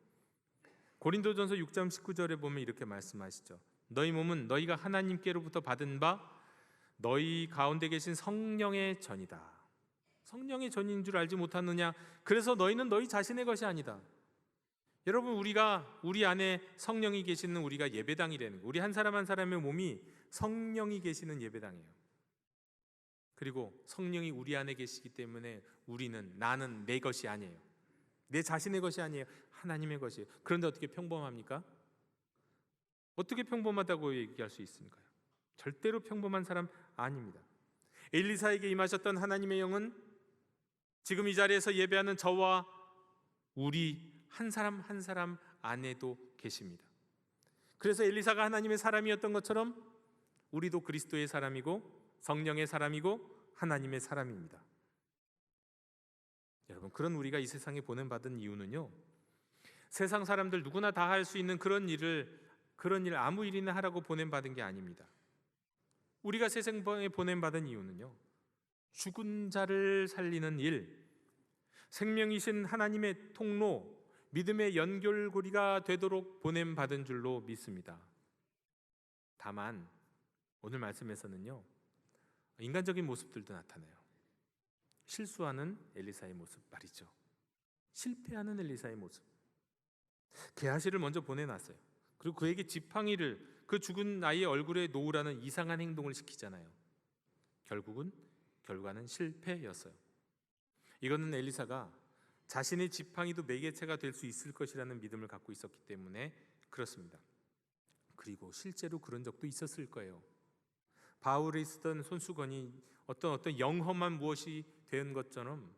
고린도전서 6장 19절에 보면 이렇게 말씀하시죠. 너희 몸은 너희가 하나님께로부터 받은 바 너희 가운데 계신 성령의 전이다. 성령의 전인 줄 알지 못하느냐? 그래서 너희는 너희 자신의 것이 아니다. 여러분, 우리 안에 성령이 계시는 우리가 예배당이라는 거예요. 우리 한 사람 한 사람의 몸이 성령이 계시는 예배당이에요. 그리고 성령이 우리 안에 계시기 때문에 나는 내 것이 아니에요. 내 자신의 것이 아니에요. 하나님의 것이에요. 그런데 어떻게 평범합니까? 어떻게 평범하다고 얘기할 수 있습니까? 절대로 평범한 사람 아닙니다. 엘리사에게 임하셨던 하나님의 영은 지금 이 자리에서 예배하는 저와 우리 한 사람 한 사람 안에도 계십니다. 그래서 엘리사가 하나님의 사람이었던 것처럼 우리도 그리스도의 사람이고 성령의 사람이고 하나님의 사람입니다. 여러분, 그런 우리가 이 세상에 보냄받은 이유는요, 세상 사람들 누구나 다 할 수 있는 그런 일 아무 일이나 하라고 보냄받은 게 아닙니다. 우리가 세상에 보냄받은 이유는요, 죽은 자를 살리는 일, 생명이신 하나님의 통로, 믿음의 연결고리가 되도록 보냄받은 줄로 믿습니다. 다만 오늘 말씀에서는요, 인간적인 모습들도 나타나요. 실수하는 엘리사의 모습 말이죠. 실패하는 엘리사의 모습. 게하시를 먼저 보내놨어요. 그리고 그에게 지팡이를 그 죽은 아이의 얼굴에 놓으라는 이상한 행동을 시키잖아요. 결과는 실패였어요. 이거는 엘리사가 자신의 지팡이도 매개체가 될 수 있을 것이라는 믿음을 갖고 있었기 때문에 그렇습니다. 그리고 실제로 그런 적도 있었을 거예요. 바울에 있었던 손수건이 어떤 영험한 무엇이 된 것처럼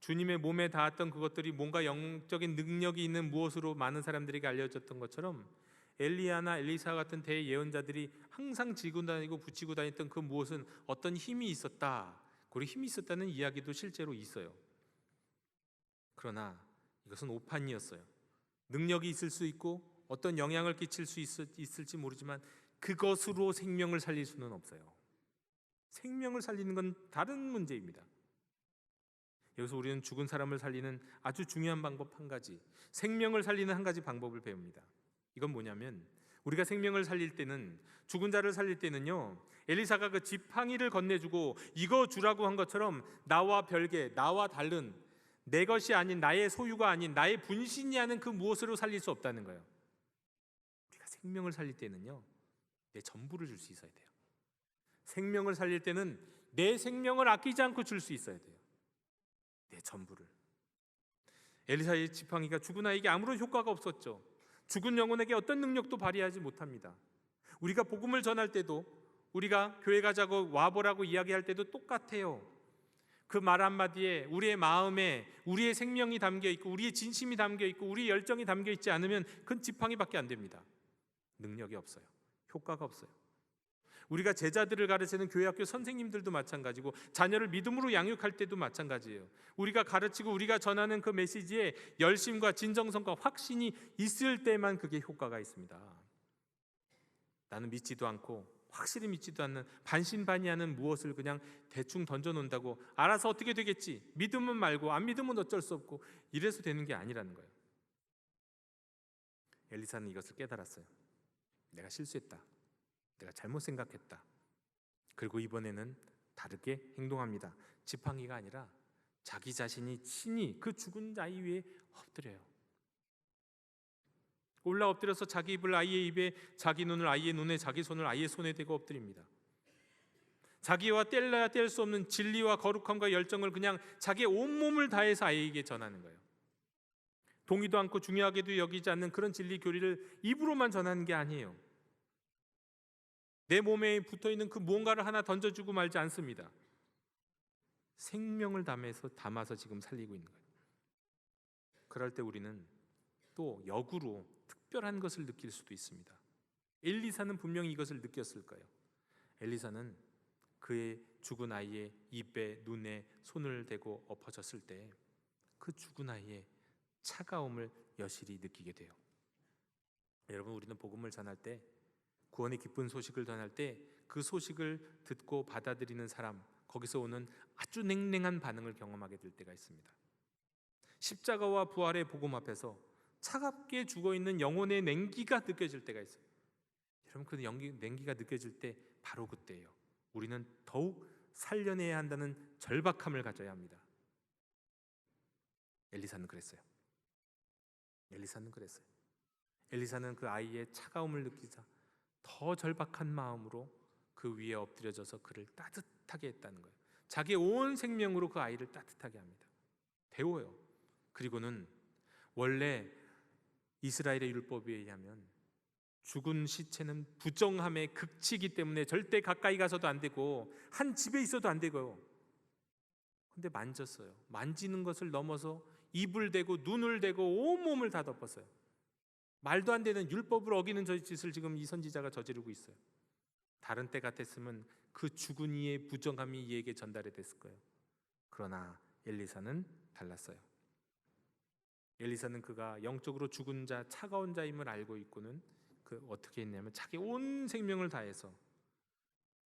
주님의 몸에 닿았던 그것들이 뭔가 영적인 능력이 있는 무엇으로 많은 사람들에게 알려졌던 것처럼 엘리야나 엘리사 같은 대예언자들이 항상 지고 다니고 붙이고 다녔던 그 무엇은 어떤 힘이 있었다. 그리고 힘이 있었다는 이야기도 실제로 있어요. 그러나 이것은 오판이었어요. 능력이 있을 수 있고 어떤 영향을 끼칠 수 있을지 모르지만 그것으로 생명을 살릴 수는 없어요. 생명을 살리는 건 다른 문제입니다. 여기서 우리는 죽은 사람을 살리는 아주 중요한 방법 한 가지, 생명을 살리는 한 가지 방법을 배웁니다. 이건 뭐냐면 우리가 생명을 살릴 때는, 죽은 자를 살릴 때는요, 엘리사가 그 지팡이를 건네주고 이거 주라고 한 것처럼 나와 별개, 나와 다른, 내 것이 아닌, 나의 소유가 아닌, 나의 분신이 아닌 그 무엇으로 살릴 수 없다는 거예요. 우리가 생명을 살릴 때는요, 내 전부를 줄 수 있어야 돼요. 생명을 살릴 때는 내 생명을 아끼지 않고 줄 수 있어야 돼요. 내 전부를. 엘리사의 지팡이가 죽은 아이에게 아무런 효과가 없었죠. 죽은 영혼에게 어떤 능력도 발휘하지 못합니다. 우리가 복음을 전할 때도, 우리가 교회 가자고 와보라고 이야기할 때도 똑같아요. 그 말 한마디에 우리의 마음에 우리의 생명이 담겨 있고 우리의 진심이 담겨 있고 우리의 열정이 담겨 있지 않으면 그건 지팡이밖에 안 됩니다. 능력이 없어요. 효과가 없어요. 우리가 제자들을 가르치는 교회학교 선생님들도 마찬가지고 자녀를 믿음으로 양육할 때도 마찬가지예요. 우리가 가르치고 우리가 전하는 그 메시지에 열심과 진정성과 확신이 있을 때만 그게 효과가 있습니다. 나는 믿지도 않고 확실히 믿지도 않는 반신반의하는 무엇을 그냥 대충 던져놓는다고 알아서 어떻게 되겠지, 믿으면 말고 안 믿으면 어쩔 수 없고 이래서 되는 게 아니라는 거예요. 엘리사는 이것을 깨달았어요. 내가 실수했다. 내가 잘못 생각했다. 그리고 이번에는 다르게 행동합니다. 지팡이가 아니라 자기 자신이 친히 그 죽은 아이 위에 엎드려요. 올라 엎드려서 자기 입을 아이의 입에, 자기 눈을 아이의 눈에, 자기 손을 아이의 손에 대고 엎드립니다. 자기와 뗄래야 뗄 수 없는 진리와 거룩함과 열정을 그냥 자기의 온몸을 다해서 아이에게 전하는 거예요. 동의도 않고 중요하게도 여기지 않는 그런 진리 교리를 입으로만 전하는 게 아니에요. 내 몸에 붙어있는 그 무언가를 하나 던져주고 말지 않습니다. 생명을 담아서 지금 살리고 있는 거예요. 그럴 때 우리는 또 역으로 특별한 것을 느낄 수도 있습니다. 엘리사는 분명히 이것을 느꼈을 거예요. 엘리사는 그의 죽은 아이의 입에 눈에 손을 대고 엎어졌을 때 그 죽은 아이의 차가움을 여실히 느끼게 돼요. 여러분, 우리는 복음을 전할 때, 구원의 기쁜 소식을 전할 때 그 소식을 듣고 받아들이는 사람, 거기서 오는 아주 냉랭한 반응을 경험하게 될 때가 있습니다. 십자가와 부활의 복음 앞에서 차갑게 죽어있는 영혼의 냉기가 느껴질 때가 있어요. 여러분, 그 냉기가 느껴질 때 바로 그때예요. 우리는 더욱 살려내야 한다는 절박함을 가져야 합니다. 엘리사는 그랬어요. 엘리사는 그 아이의 차가움을 느끼자 더 절박한 마음으로 그 위에 엎드려져서 그를 따뜻하게 했다는 거예요. 자기의 온 생명으로 그 아이를 따뜻하게 합니다. 배워요. 그리고는 원래 이스라엘의 율법에 의하면 죽은 시체는 부정함의 극치이기 때문에 절대 가까이 가서도 안 되고 한 집에 있어도 안 되고요. 근데 만졌어요. 만지는 것을 넘어서 입을 대고 눈을 대고 온몸을 다 덮었어요. 말도 안 되는 율법을 어기는 저 짓을 지금 이 선지자가 저지르고 있어요. 다른 때 같았으면 그 죽은 이의 부정함이 이에게 전달이 됐을 거예요. 그러나 엘리사는 달랐어요. 엘리사는 그가 영적으로 죽은 자, 차가운 자임을 알고 있고는 그 어떻게 했냐면 자기 온 생명을 다해서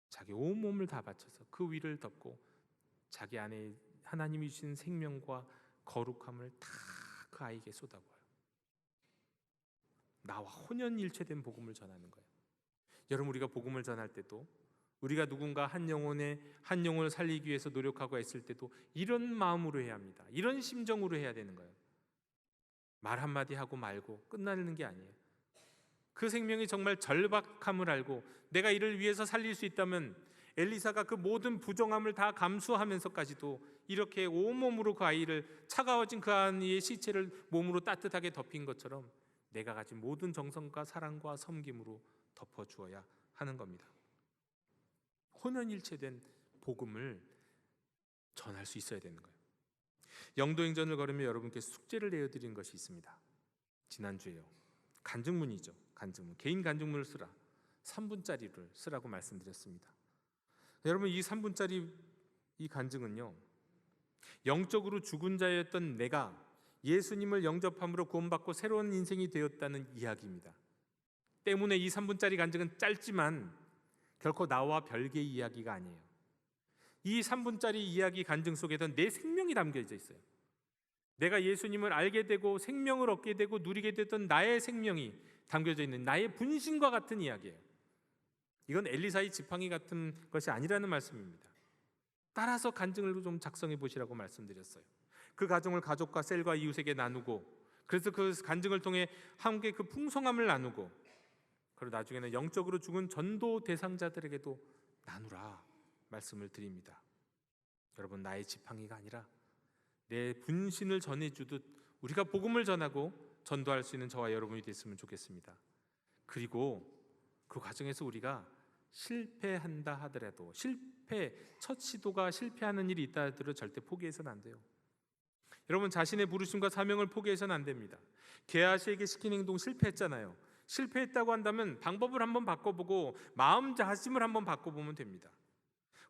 자기 온 몸을 다 바쳐서 그 위를 덮고 자기 안에 하나님이 주신 생명과 거룩함을 다 그 아이에게 쏟아부어요. 나와 혼연일체된 복음을 전하는 거예요. 여러분, 우리가 복음을 전할 때도, 우리가 누군가 한 영혼을 살리기 위해서 노력하고 애쓸 때도 이런 마음으로 해야 합니다. 이런 심정으로 해야 되는 거예요. 말 한마디 하고 말고 끝나는 게 아니에요. 그 생명이 정말 절박함을 알고 내가 이를 위해서 살릴 수 있다면 엘리사가 그 모든 부정함을 다 감수하면서까지도 이렇게 온몸으로 그 아이를, 차가워진 그 아이의 시체를 몸으로 따뜻하게 덮인 것처럼 내가 가진 모든 정성과 사랑과 섬김으로 덮어주어야 하는 겁니다. 혼연일체된 복음을 전할 수 있어야 되는 거예요. 영도행전을 걸으며 여러분께 숙제를 내어드린 것이 있습니다. 지난주에요. 간증문이죠. 간증문. 개인 간증문을 쓰라. 3분짜리를 쓰라고 말씀드렸습니다. 여러분, 이 3분짜리 이 간증은요, 영적으로 죽은 자였던 내가 예수님을 영접함으로 구원받고 새로운 인생이 되었다는 이야기입니다. 때문에 이 3분짜리 간증은 짧지만 결코 나와 별개의 이야기가 아니에요. 이 3분짜리 이야기 간증 속에는 내 생명이 담겨져 있어요. 내가 예수님을 알게 되고 생명을 얻게 되고 누리게 됐던 나의 생명이 담겨져 있는 나의 분신과 같은 이야기예요. 이건 엘리사의 지팡이 같은 것이 아니라는 말씀입니다. 따라서 간증을 좀 작성해 보시라고 말씀드렸어요. 그 가정을 가족과 셀과 이웃에게 나누고, 그래서 그 간증을 통해 함께 그 풍성함을 나누고, 그리고 나중에는 영적으로 죽은 전도 대상자들에게도 나누라 말씀을 드립니다. 여러분, 나의 지팡이가 아니라 내 분신을 전해주듯 우리가 복음을 전하고 전도할 수 있는 저와 여러분이 됐으면 좋겠습니다. 그리고 그 과정에서 우리가 실패한다 하더라도, 첫 시도가 실패하는 일이 있다 하더라도 절대 포기해서는 안 돼요. 여러분, 자신의 부르심과 사명을 포기해서는 안 됩니다. 게하시에게 시킨 행동 실패했잖아요. 실패했다고 한다면 방법을 한번 바꿔보고 마음가짐을 한번 바꿔보면 됩니다.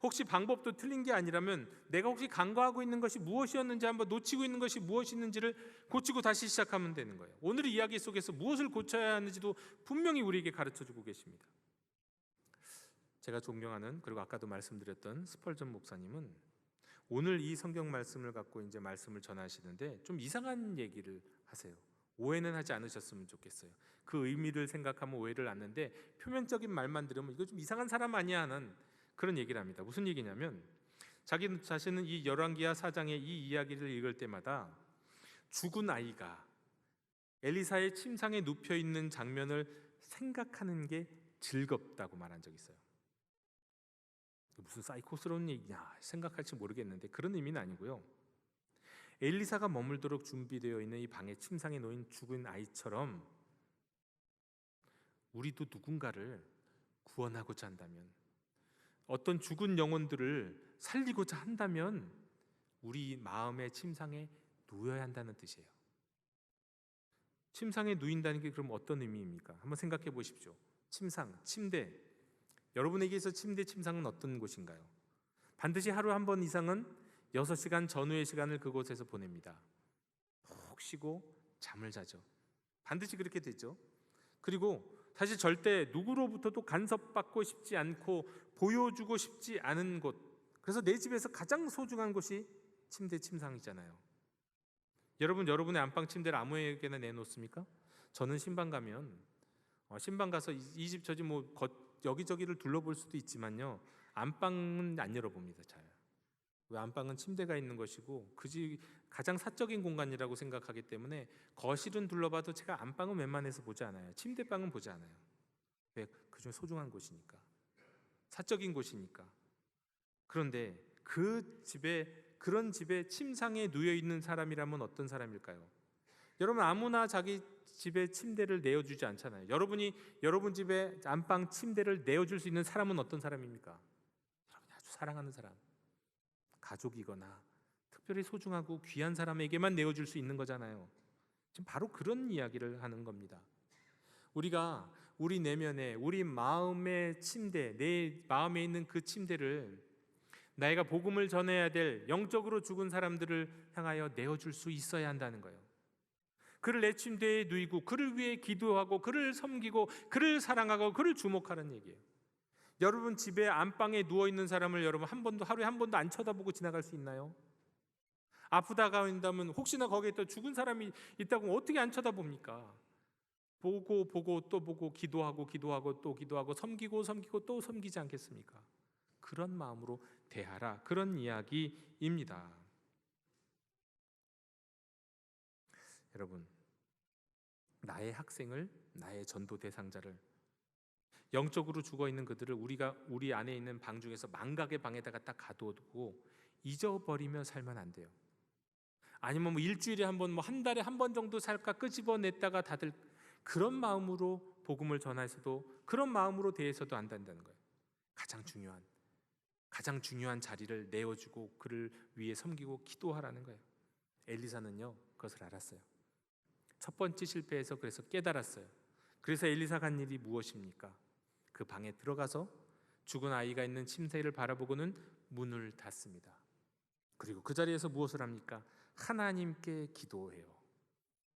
혹시 방법도 틀린 게 아니라면 내가 혹시 간과하고 있는 것이 무엇이었는지, 한번 놓치고 있는 것이 무엇이었는지를 고치고 다시 시작하면 되는 거예요. 오늘의 이야기 속에서 무엇을 고쳐야 하는지도 분명히 우리에게 가르쳐주고 계십니다. 제가 존경하는, 그리고 아까도 말씀드렸던 스펄전 목사님은 오늘 이 성경 말씀을 갖고 이제 말씀을 전하시는데 좀 이상한 얘기를 하세요. 오해는 하지 않으셨으면 좋겠어요. 그 의미를 생각하면 오해를 않는데 표면적인 말만 들으면 이거 좀 이상한 사람 아니야 하는 그런 얘기를 합니다. 무슨 얘기냐면 자기 자신은 이 열왕기하 4장의 이 이야기를 읽을 때마다 죽은 아이가 엘리사의 침상에 눕혀 있는 장면을 생각하는 게 즐겁다고 말한 적이 있어요. 무슨 사이코스러운 얘기냐 생각할지 모르겠는데 그런 의미는 아니고요. 엘리사가 머물도록 준비되어 있는 이 방의 침상에 놓인 죽은 아이처럼 우리도 누군가를 구원하고자 한다면, 어떤 죽은 영혼들을 살리고자 한다면 우리 마음의 침상에 누워야 한다는 뜻이에요. 침상에 누인다는 게 그럼 어떤 의미입니까? 한번 생각해 보십시오. 침상, 침대. 여러분에게서 침대, 침상은 어떤 곳인가요? 반드시 하루 한 번 이상은 6시간 전후의 시간을 그곳에서 보냅니다. 푹 쉬고 잠을 자죠. 반드시 그렇게 되죠. 그리고 사실 절대 누구로부터도 간섭받고 싶지 않고 보여주고 싶지 않은 곳, 그래서 내 집에서 가장 소중한 곳이 침대, 침상이잖아요. 여러분, 여러분의 안방 침대를 아무에게나 내놓습니까? 저는 신방 가면 신방 가서 이 집 저 집 뭐 여기저기를 둘러볼 수도 있지만요, 안방은 안 열어봅니다. 잘. 왜? 안방은 침대가 있는 것이고 그 집 가장 사적인 공간이라고 생각하기 때문에 거실은 둘러봐도 제가 안방은 웬만해서 보지 않아요. 침대방은 보지 않아요. 왜? 그중 소중한 곳이니까, 사적인 곳이니까. 그런데 그런 집에 침상에 누워 있는 사람이라면 어떤 사람일까요? 여러분, 아무나 자기 집에 침대를 내어주지 않잖아요. 여러분이 여러분 집에 안방 침대를 내어줄 수 있는 사람은 어떤 사람입니까? 여러분이 아주 사랑하는 사람, 가족이거나 특별히 소중하고 귀한 사람에게만 내어줄 수 있는 거잖아요. 지금 바로 그런 이야기를 하는 겁니다. 우리가 우리 내면에, 우리 마음의 침대, 내 마음에 있는 그 침대를 내가 복음을 전해야 될 영적으로 죽은 사람들을 향하여 내어줄 수 있어야 한다는 거예요. 그를 내 침대에 누이고 그를 위해 기도하고 그를 섬기고 그를 사랑하고 그를 주목하는 얘기예요. 여러분 집에 안방에 누워있는 사람을 여러분 하루에 한 번도 안 쳐다보고 지나갈 수 있나요? 아프다가 온다면 혹시나 거기에 또 죽은 사람이 있다고 어떻게 안 쳐다봅니까? 보고 또 보고, 기도하고 또 기도하고, 섬기고 또 섬기지 않겠습니까? 그런 마음으로 대하라, 그런 이야기입니다. 여러분, 나의 학생을, 나의 전도 대상자를, 영적으로 죽어있는 그들을 우리 안에 있는 방 중에서 망각의 방에다가 딱 가두고 잊어버리며 살면 안 돼요. 아니면 일주일에 한 번, 한 달에 한 번 정도 살까 끄집어냈다가 다들 그런 마음으로 복음을 전해서도, 그런 마음으로 대해서도 안 된다는 거예요. 가장 중요한 자리를 내어주고 그를 위해 섬기고 기도하라는 거예요. 엘리사는요, 그것을 알았어요. 첫 번째 실패에서 그래서 깨달았어요. 그래서 엘리사가 한 일이 무엇입니까? 그 방에 들어가서 죽은 아이가 있는 침대를 바라보고는 문을 닫습니다. 그리고 그 자리에서 무엇을 합니까? 하나님께 기도해요.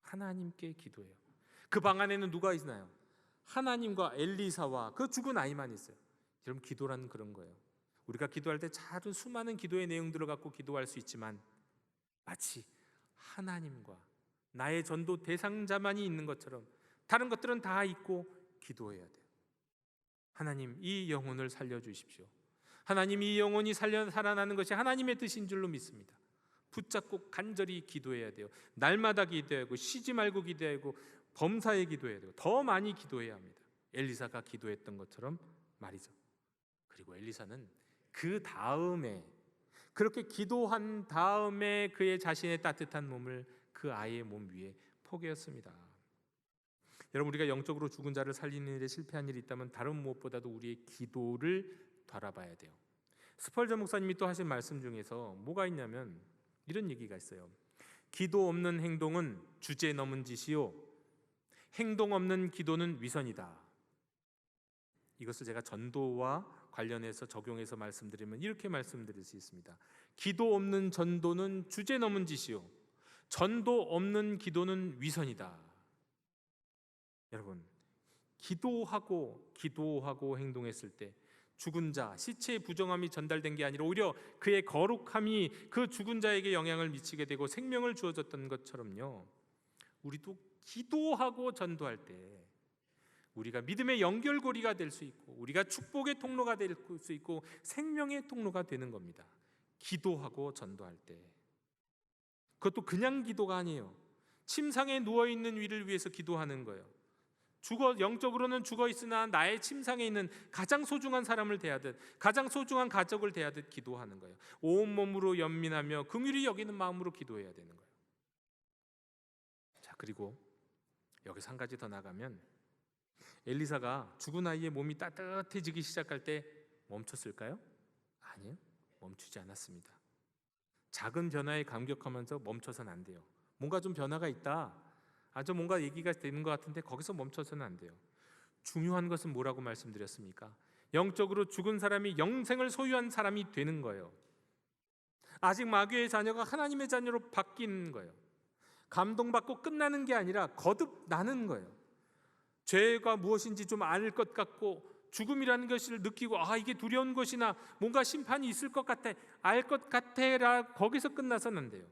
하나님께 기도해요. 그 방 안에는 누가 있나요? 하나님과 엘리사와 그 죽은 아이만 있어요. 여러분, 기도라는 그런 거예요. 우리가 기도할 때 작은 수많은 기도의 내용들을 갖고 기도할 수 있지만 마치 하나님과 나의 전도 대상자만이 있는 것처럼 다른 것들은 다 있고 기도해야 돼요. 하나님, 이 영혼을 살려주십시오. 하나님, 이 영혼이 살아나는 것이 하나님의 뜻인 줄로 믿습니다. 붙잡고 간절히 기도해야 돼요. 날마다 기도하고 쉬지 말고 기도하고 범사에 기도해야 돼요. 더 많이 기도해야 합니다. 엘리사가 기도했던 것처럼 말이죠. 그리고 엘리사는 그 다음에, 그렇게 기도한 다음에 그의 자신의 따뜻한 몸을 그 아이의 몸 위에 포개었습니다. 여러분, 우리가 영적으로 죽은 자를 살리는 일에 실패한 일이 있다면 다른 무엇보다도 우리의 기도를 돌아봐야 돼요. 스펄전 목사님이 또 하신 말씀 중에서 뭐가 있냐면 이런 얘기가 있어요. 기도 없는 행동은 주제 넘은 짓이요, 행동 없는 기도는 위선이다. 이것을 제가 전도와 관련해서 적용해서 말씀드리면 이렇게 말씀드릴 수 있습니다. 기도 없는 전도는 주제 넘은 짓이요, 전도 없는 기도는 위선이다. 여러분, 기도하고 행동했을 때 죽은 자, 시체의 부정함이 전달된 게 아니라 오히려 그의 거룩함이 그 죽은 자에게 영향을 미치게 되고 생명을 주어졌던 것처럼요, 우리도 기도하고 전도할 때 우리가 믿음의 연결고리가 될 수 있고 우리가 축복의 통로가 될 수 있고 생명의 통로가 되는 겁니다. 기도하고 전도할 때. 그것도 그냥 기도가 아니에요. 침상에 누워있는 이를 위해서 기도하는 거예요. 영적으로는 죽어 있으나 나의 침상에 있는 가장 소중한 사람을 대하듯, 가장 소중한 가족을 대하듯 기도하는 거예요. 온몸으로 연민하며 긍휼히 여기는 마음으로 기도해야 되는 거예요. 자, 그리고 여기서 한 가지 더 나가면, 엘리사가 죽은 아이의 몸이 따뜻해지기 시작할 때 멈췄을까요? 아니요, 멈추지 않았습니다. 작은 변화에 감격하면서 멈춰서는 안 돼요. 뭔가 좀 변화가 있다, 아주 뭔가 얘기가 되는 것 같은데 거기서 멈춰서는 안 돼요. 중요한 것은 뭐라고 말씀드렸습니까? 영적으로 죽은 사람이 영생을 소유한 사람이 되는 거예요. 아직 마귀의 자녀가 하나님의 자녀로 바뀌는 거예요. 감동받고 끝나는 게 아니라 거듭나는 거예요. 죄가 무엇인지 좀 알 것 같고 죽음이라는 것을 느끼고 이게 두려운 것이나 뭔가 심판이 있을 것 같아, 알 것 같아라 거기서 끝나서는 안 돼요.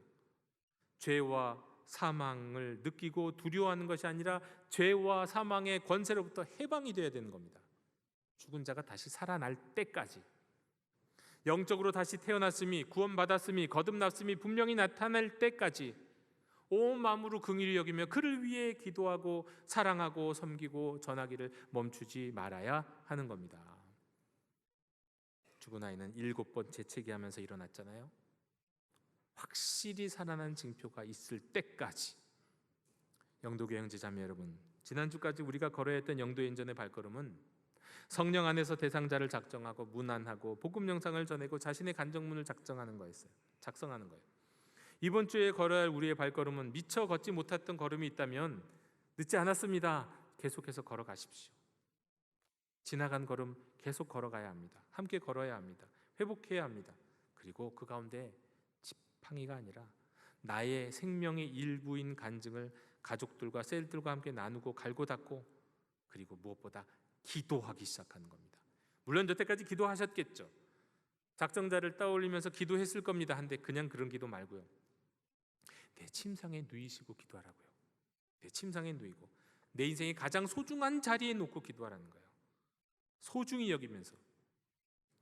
죄와 사망을 느끼고 두려워하는 것이 아니라 죄와 사망의 권세로부터 해방이 되어야 되는 겁니다. 죽은 자가 다시 살아날 때까지, 영적으로 다시 태어났음이, 구원받았음이, 거듭났음이 분명히 나타날 때까지 온 마음으로 긍휼히 여기며 그를 위해 기도하고 사랑하고 섬기고 전하기를 멈추지 말아야 하는 겁니다. 죽은 아이는 7번 재채기하면서 일어났잖아요. 확실히 살아난 징표가 있을 때까지. 영도교회 형제자매 여러분, 지난주까지 우리가 걸어야 했던 영도인전의 발걸음은 성령 안에서 대상자를 작정하고 문안하고 복음 영상을 전하고 자신의 간증문을 작성하는 거였어요. 이번 주에 걸어야 할 우리의 발걸음은 미처 걷지 못했던 걸음이 있다면 늦지 않았습니다. 계속해서 걸어가십시오. 지나간 걸음 계속 걸어가야 합니다. 함께 걸어야 합니다. 회복해야 합니다. 그리고 그 가운데 지팡이가 아니라 나의 생명의 일부인 간증을 가족들과 셀들과 함께 나누고 갈고 닦고, 그리고 무엇보다 기도하기 시작하는 겁니다. 물론 여태까지 기도하셨겠죠. 작정자를 떠올리면서 기도했을 겁니다. 한데 그냥 그런 기도 말고요. 내 침상에 누이시고 기도하라고요. 내 침상에 누이고 내 인생의 가장 소중한 자리에 놓고 기도하라는 거예요. 소중히 여기면서.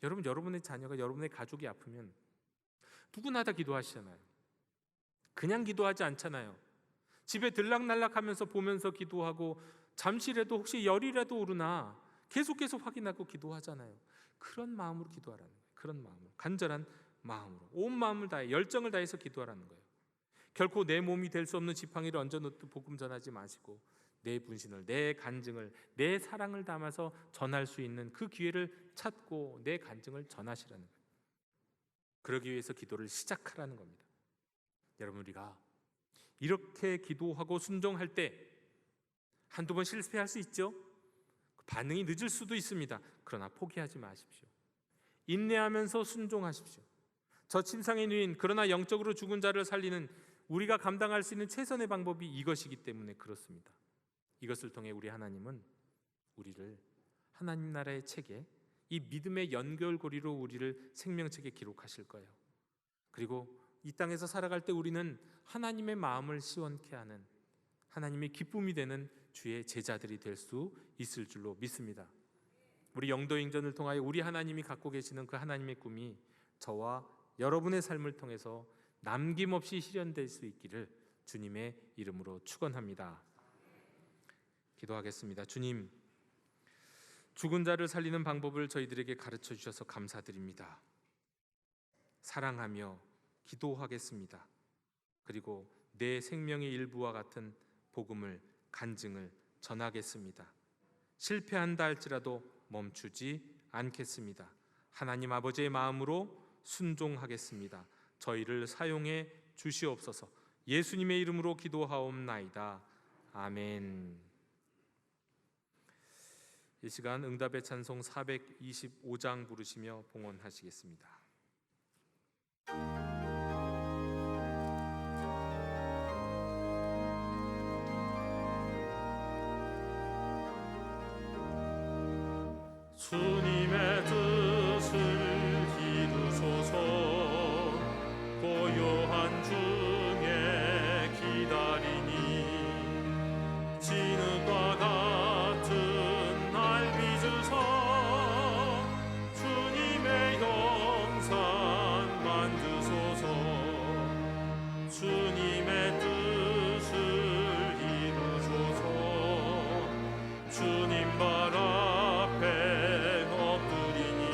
여러분, 여러분의 자녀가, 여러분의 가족이 아프면 누구나 다 기도하시잖아요. 그냥 기도하지 않잖아요. 집에 들락날락하면서 보면서 기도하고, 잠시라도 혹시 열이라도 오르나 계속해서 확인하고 기도하잖아요. 그런 마음으로 기도하라는 거예요. 그런 마음으로, 간절한 마음으로, 온 마음을 다해 열정을 다해서 기도하라는 거예요. 결코 내 몸이 될 수 없는 지팡이를 얹어놓듯 복음 전하지 마시고 내 분신을, 내 간증을, 내 사랑을 담아서 전할 수 있는 그 기회를 찾고 내 간증을 전하시라는 거예요. 그러기 위해서 기도를 시작하라는 겁니다. 여러분, 우리가 이렇게 기도하고 순종할 때 한두 번 실패할 수 있죠. 반응이 늦을 수도 있습니다. 그러나 포기하지 마십시오. 인내하면서 순종하십시오. 저 침상에 누인 그러나 영적으로 죽은 자를 살리는 우리가 감당할 수 있는 최선의 방법이 이것이기 때문에 그렇습니다. 이것을 통해 우리 하나님은 우리를 하나님 나라의 책에, 이 믿음의 연결고리로 우리를 생명책에 기록하실 거예요. 그리고 이 땅에서 살아갈 때 우리는 하나님의 마음을 시원케 하는, 하나님의 기쁨이 되는 주의 제자들이 될 수 있을 줄로 믿습니다. 우리 영도행전을 통하여 우리 하나님이 갖고 계시는 그 하나님의 꿈이 저와 여러분의 삶을 통해서 남김없이 실현될 수 있기를 주님의 이름으로 축원합니다. 기도하겠습니다. 주님, 죽은 자를 살리는 방법을 저희들에게 가르쳐 주셔서 감사드립니다. 사랑하며 기도하겠습니다. 그리고 내 생명의 일부와 같은 복음을, 간증을 전하겠습니다. 실패한다 할지라도 멈추지 않겠습니다. 하나님 아버지의 마음으로 순종하겠습니다. 저희를 사용해 주시옵소서. 예수님의 이름으로 기도하옵나이다. 아멘. 이 시간 응답의 찬송 425장 부르시며 봉헌하시겠습니다. 주님의 뜻을 이루소서. 고요한 중에 기다리니 진흙과 같은 날 빚으서 주님의 영상 만드소서. 주님의 뜻을 이루소서. 주님 발 앞에 엎드리니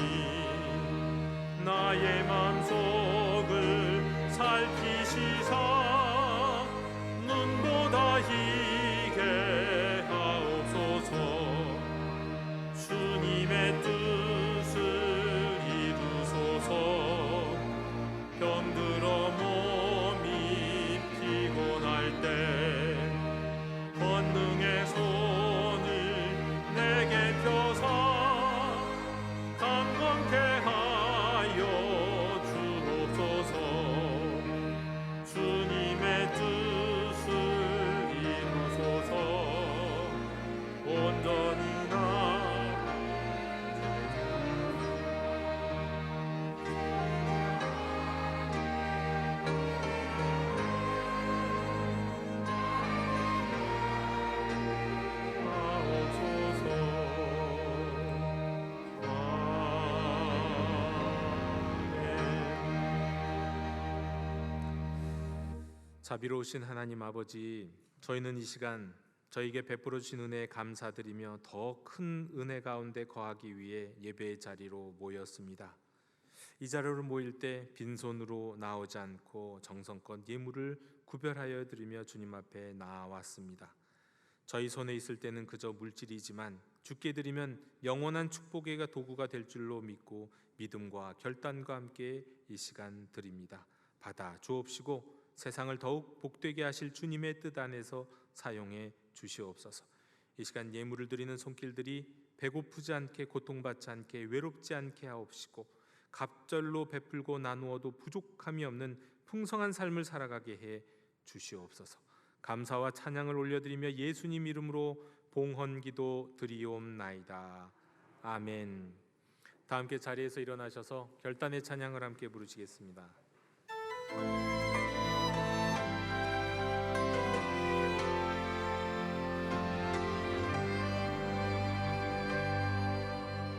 자비로우신 하나님 아버지, 저희는 이 시간 저에게 베풀어 주신 은혜에 감사드리며 더 큰 은혜 가운데 거하기 위해 예배의 자리로 모였습니다. 이 자리로 모일 때 빈손으로 나오지 않고 정성껏 예물을 구별하여 드리며 주님 앞에 나아왔습니다. 저희 손에 있을 때는 그저 물질이지만 주께 드리면 영원한 축복의 도구가 될 줄로 믿고 믿음과 결단과 함께 이 시간 드립니다. 받아 주옵시고 세상을 더욱 복되게 하실 주님의 뜻 안에서 사용해 주시옵소서. 이 시간 예물을 드리는 손길들이 배고프지 않게, 고통받지 않게, 외롭지 않게 하옵시고 갑절로 베풀고 나누어도 부족함이 없는 풍성한 삶을 살아가게 해 주시옵소서. 감사와 찬양을 올려드리며 예수님 이름으로 봉헌기도 드리옵나이다. 아멘. 다 함께 자리에서 일어나셔서 결단의 찬양을 함께 부르시겠습니다.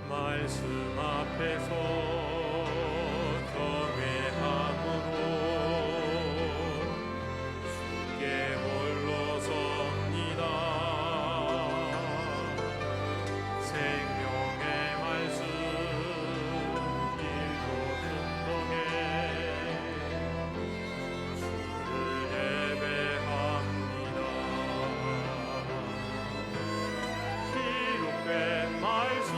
말씀 앞에서 경외함으로 주께 홀로 섭니다. 생명의 말씀 길고 든든해 주를 예배합니다. 기록된 말씀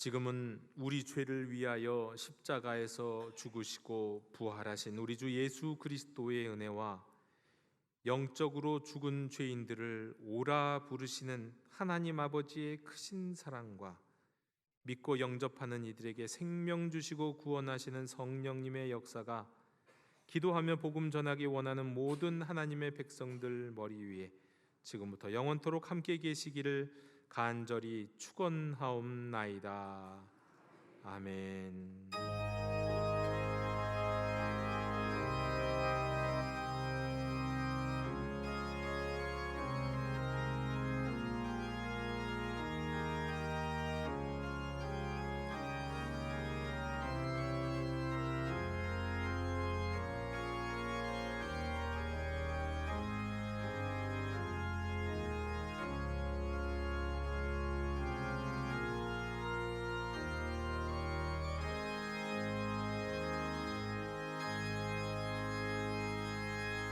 지금은 우리 죄를 위하여 십자가에서 죽으시고 부활하신 우리 주 예수 그리스도의 은혜와 영적으로 죽은 죄인들을 오라 부르시는 하나님 아버지의 크신 사랑과 믿고 영접하는 이들에게 생명 주시고 구원하시는 성령님의 역사가 기도하며 복음 전하기 원하는 모든 하나님의 백성들 머리 위에 지금부터 영원토록 함께 계시기를 간절히 축원하옵나이다. 아멘.